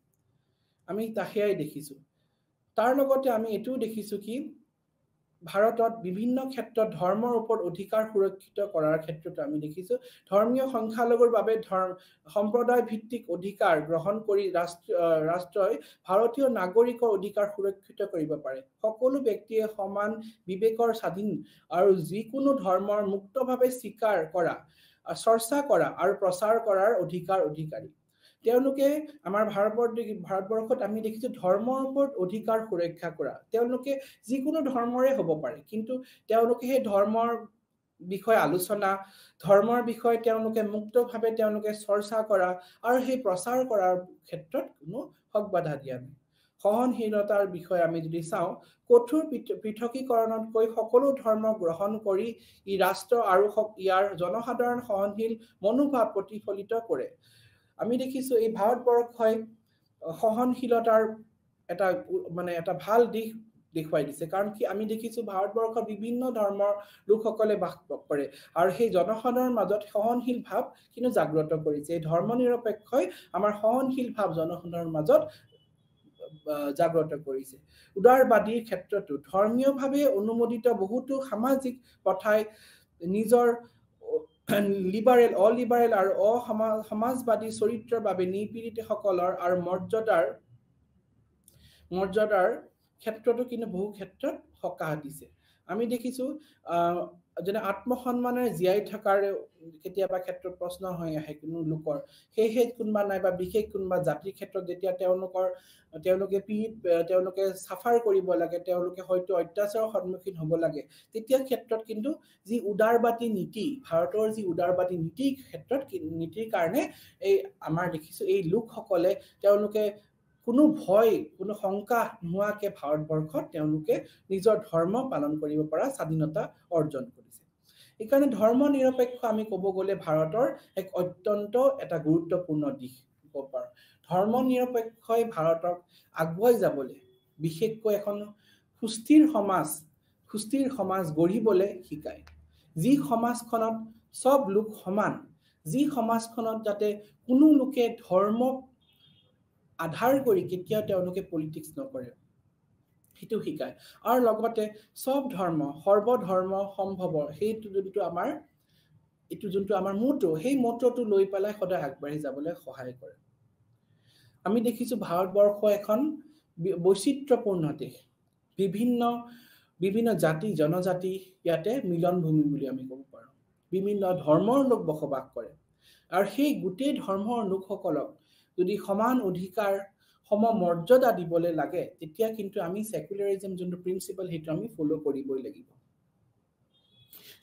আমি সেয়াই দেখিছো। তাৰ লগতে আমি এইটোও দেখিছো কি ভাৰতত বিভিন্ন ক্ষেত্ৰত ধৰ্মৰ ওপৰত অধিকাৰ সুৰক্ষিত কৰাৰ ক্ষেত্ৰতো আমি দেখিছো ধৰ্মীয় সংখ্যালঘুৰ বাবে সম্প্ৰদায় ভিত্তিক অধিকাৰ গ্ৰহণ কৰি ৰাষ্ট্ৰই ভাৰতীয় নাগৰিকৰ অধিকাৰ সুৰক্ষিত কৰিব পাৰে। সকলো ব্যক্তিয়ে সমান বিবেকৰ স্বাধীন আৰু যিকোনো ধৰ্মৰ মুক্তভাৱে স্বীকাৰ কৰা, চৰ্চা কৰা আৰু প্ৰচাৰ কৰাৰ অধিকাৰী। তেওঁলোকে আমাৰ ভাৰতবৰ্ষত আমি দেখিছো ধৰ্মৰ ওপৰত অধিকাৰ সুৰক্ষা কৰা। তেওঁলোকে যিকোনো ধৰ্মৰে হ'ব পাৰে, কিন্তু তেওঁলোকে সেই ধৰ্মৰ বিষয়ে আলোচনা, ধৰ্মৰ বিষয়ে তেওঁলোকে মুক্তভাৱে তেওঁলোকে চৰ্চা কৰা আৰু সেই প্ৰচাৰ কৰাৰ ক্ষেত্ৰত কোনো হক বাধা দিয়া নাই। সহনশীলতাৰ বিষয়ে আমি যদি চাওঁ, কঠোৰ পৃথকীকৰণতকৈ সকলো ধৰ্ম গ্ৰহণ কৰি ই ৰাষ্ট্ৰ আৰু ইয়াৰ জনসাধাৰণ সহনশীল মনোভাৱ প্ৰতিফলিত কৰে। আমি দেখিছো এই ভাৰতবৰ্ষই সহনশীলতাৰ এটা ভাল দিশ দেখুৱাই দিছে। কাৰণ কি আমি দেখিছো ভাৰতবৰ্ষৰ বিভিন্ন ধৰ্মৰ লোকসকলে বাস কৰে আৰু সেই জনসাধাৰণৰ মাজত সহনশীল ভাৱ কিন্তু জাগ্ৰত কৰিছে। এই ধৰ্মনিৰপেক্ষই আমাৰ সহনশীল ভাৱ জনসাধাৰণৰ মাজত জাগ্ৰত কৰিছে। উদাৰবাদীৰ ক্ষেত্ৰতো ধৰ্মীয়ভাৱে অনুমোদিত বহুতো সামাজিক প্ৰথাই নিজৰ অলিবাৰেল আৰু সমাজবাদী চৰিত্ৰৰ বাবে নিপীড়িতসকলৰ আৰু মৰ্যাদাৰ ক্ষেত্ৰতো কিন্তু বহু ক্ষেত্ৰত সকাহ দিছে। আমি দেখিছো যেনে আত্মসন্মানেৰে জীয়াই থকাৰ কেতিয়াবা ক্ষেত্ৰত প্ৰশ্ন হৈ আহে কোনো লোকৰ, সেয়েহে কোনোবা নাইবা বিশেষ কোনোবা জাতিৰ ক্ষেত্ৰত যেতিয়া তেওঁলোকে চাফাৰ কৰিব লাগে, তেওঁলোকে হয়তো অত্যাচাৰৰ সন্মুখীন হ'ব লাগে, তেতিয়া ক্ষেত্ৰত কিন্তু যি উদাৰবাদী নীতি, ভাৰতৰ যি উদাৰবাদী নীতিৰ কাৰণে এই আমাৰ দেখিছো এই লোকসকলে তেওঁলোকে কোনো ভয়, কোনো শংকা নোহোৱাকে ভাৰতবৰ্ষত তেওঁলোকে নিজৰ ধৰ্ম পালন কৰিব পৰা স্বাধীনতা অৰ্জন কৰিছে। এইকাৰণে ধৰ্মনিৰপেক্ষ আমি ক'ব গ'লে ভাৰতৰ এক অত্যন্ত এটা গুৰুত্বপূৰ্ণ দিশ ক'ব পাৰোঁ। ধৰ্মনিৰপেক্ষই ভাৰতক আগুৱাই যাবলৈ, বিশেষকৈ এখন সুস্থিৰ সমাজ গঢ়িবলৈ শিকায়। যি সমাজখনত সব লোক সমান, যি সমাজখনত যাতে কোনো লোকে ধৰ্মক আধাৰ কৰি কেতিয়াও তেওঁলোকে পলিটিক্স নকৰে, সেইটো শিকায়। আৰু লগতে সব ধৰ্ম সৰ্বধৰ্ম সম্ভৱ, সেইটো যোনটো আমাৰ মূৰটো, সেই মূৰটো লৈ পেলাই সদায় আগবাঢ়ি যাবলৈ সহায় কৰে। আমি দেখিছো ভাৰতবৰ্ষ এখন বৈচিত্ৰ্যপূৰ্ণ দেশ। বিভিন্ন জাতি জনজাতি ইয়াতে মিলন ভূমি বুলি আমি ক'ব পাৰোঁ। বিভিন্ন ধৰ্মৰ লোক বসবাস কৰে আৰু সেই গোটেই ধৰ্মৰ লোকসকলক যদি সমান অধিকাৰ, সমমৰ্যাদা দিবলৈ লাগে, তেতিয়া কিন্তু আমি সেকুলাৰিজম যোনটো প্ৰিন্সিপাল, সেইটো আমি ফলো কৰিবই লাগিব।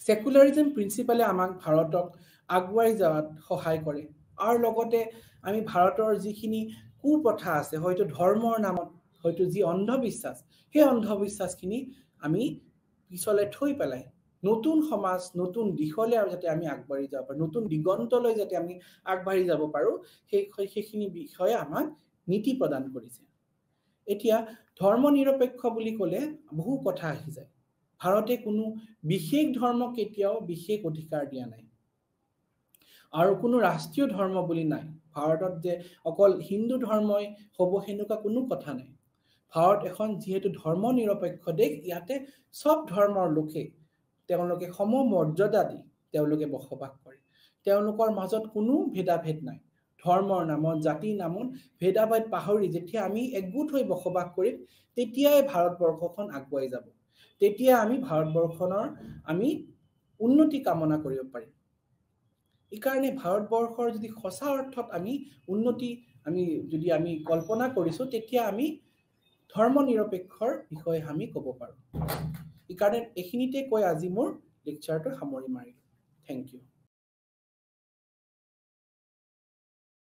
সেকুলাৰিজম প্ৰিন্সিপালে আমাক ভাৰতক আগুৱাই যোৱাত সহায় কৰে। আৰু লগতে আমি ভাৰতৰ যিখিনি কুপ্ৰথা আছে, হয়তো ধৰ্মৰ নামত, হয়তো যি অন্ধবিশ্বাস, সেই অন্ধবিশ্বাসখিনি আমি পিছলৈ থৈ পেলাই নতুন সমাজ, নতুন দিশলৈ আৰু যাতে আমি আগবাঢ়ি যাব পাৰোঁ, নতুন দিগন্তলৈ যাতে আমি আগবাঢ়ি যাব পাৰোঁ, সেইখিনি বিষয়ে আমাক নীতি প্ৰদান কৰিছে এতিয়া ধৰ্ম নিৰপেক্ষ বুলি ক'লে বহু কথা আহি যায় ভাৰতে কোনো বিশেষ ধৰ্ম কেতিয়াও বিশেষ অধিকাৰ দিয়া নাই আৰু কোনো ৰাষ্ট্ৰীয় ধৰ্ম বুলি নাই ভাৰতত যে অকল হিন্দু ধৰ্মই হ'ব হেনেকুৱা কোনো কথা নাই ভাৰত এখন যেহেতু ধৰ্ম নিৰপেক্ষ দেশ ইয়াতে সব ধৰ্মৰ লোকে তেওঁলোকে সমমৰ্যাদা দি তেওঁলোকে বসবাস কৰে তেওঁলোকৰ মাজত কোনো ভেদাভেদ নাই ধৰ্মৰ নামত জাতিৰ নামত ভেদাভেদ পাহৰি যেতিয়া আমি একগোট হৈ বসবাস কৰিম তেতিয়াই ভাৰতবৰ্ষখন আগুৱাই যাব তেতিয়া আমি ভাৰতবৰ্ষনৰ আমি উন্নতি কামনা কৰিব পাৰিম ইকাৰণে ভাৰতবৰ্ষৰ যদি সঁচা অৰ্থত আমি উন্নতি যদি আমি কল্পনা কৰিছো তেতিয়া আমি ধৰ্ম নিৰপেক্ষৰ বিষয়ে আমি ক'ব পাৰো ইকাৰণে এইখিনিতে কৈ আজি মোৰ লেকচাৰটো সামৰি মাৰিলো থ্যাংক ইউ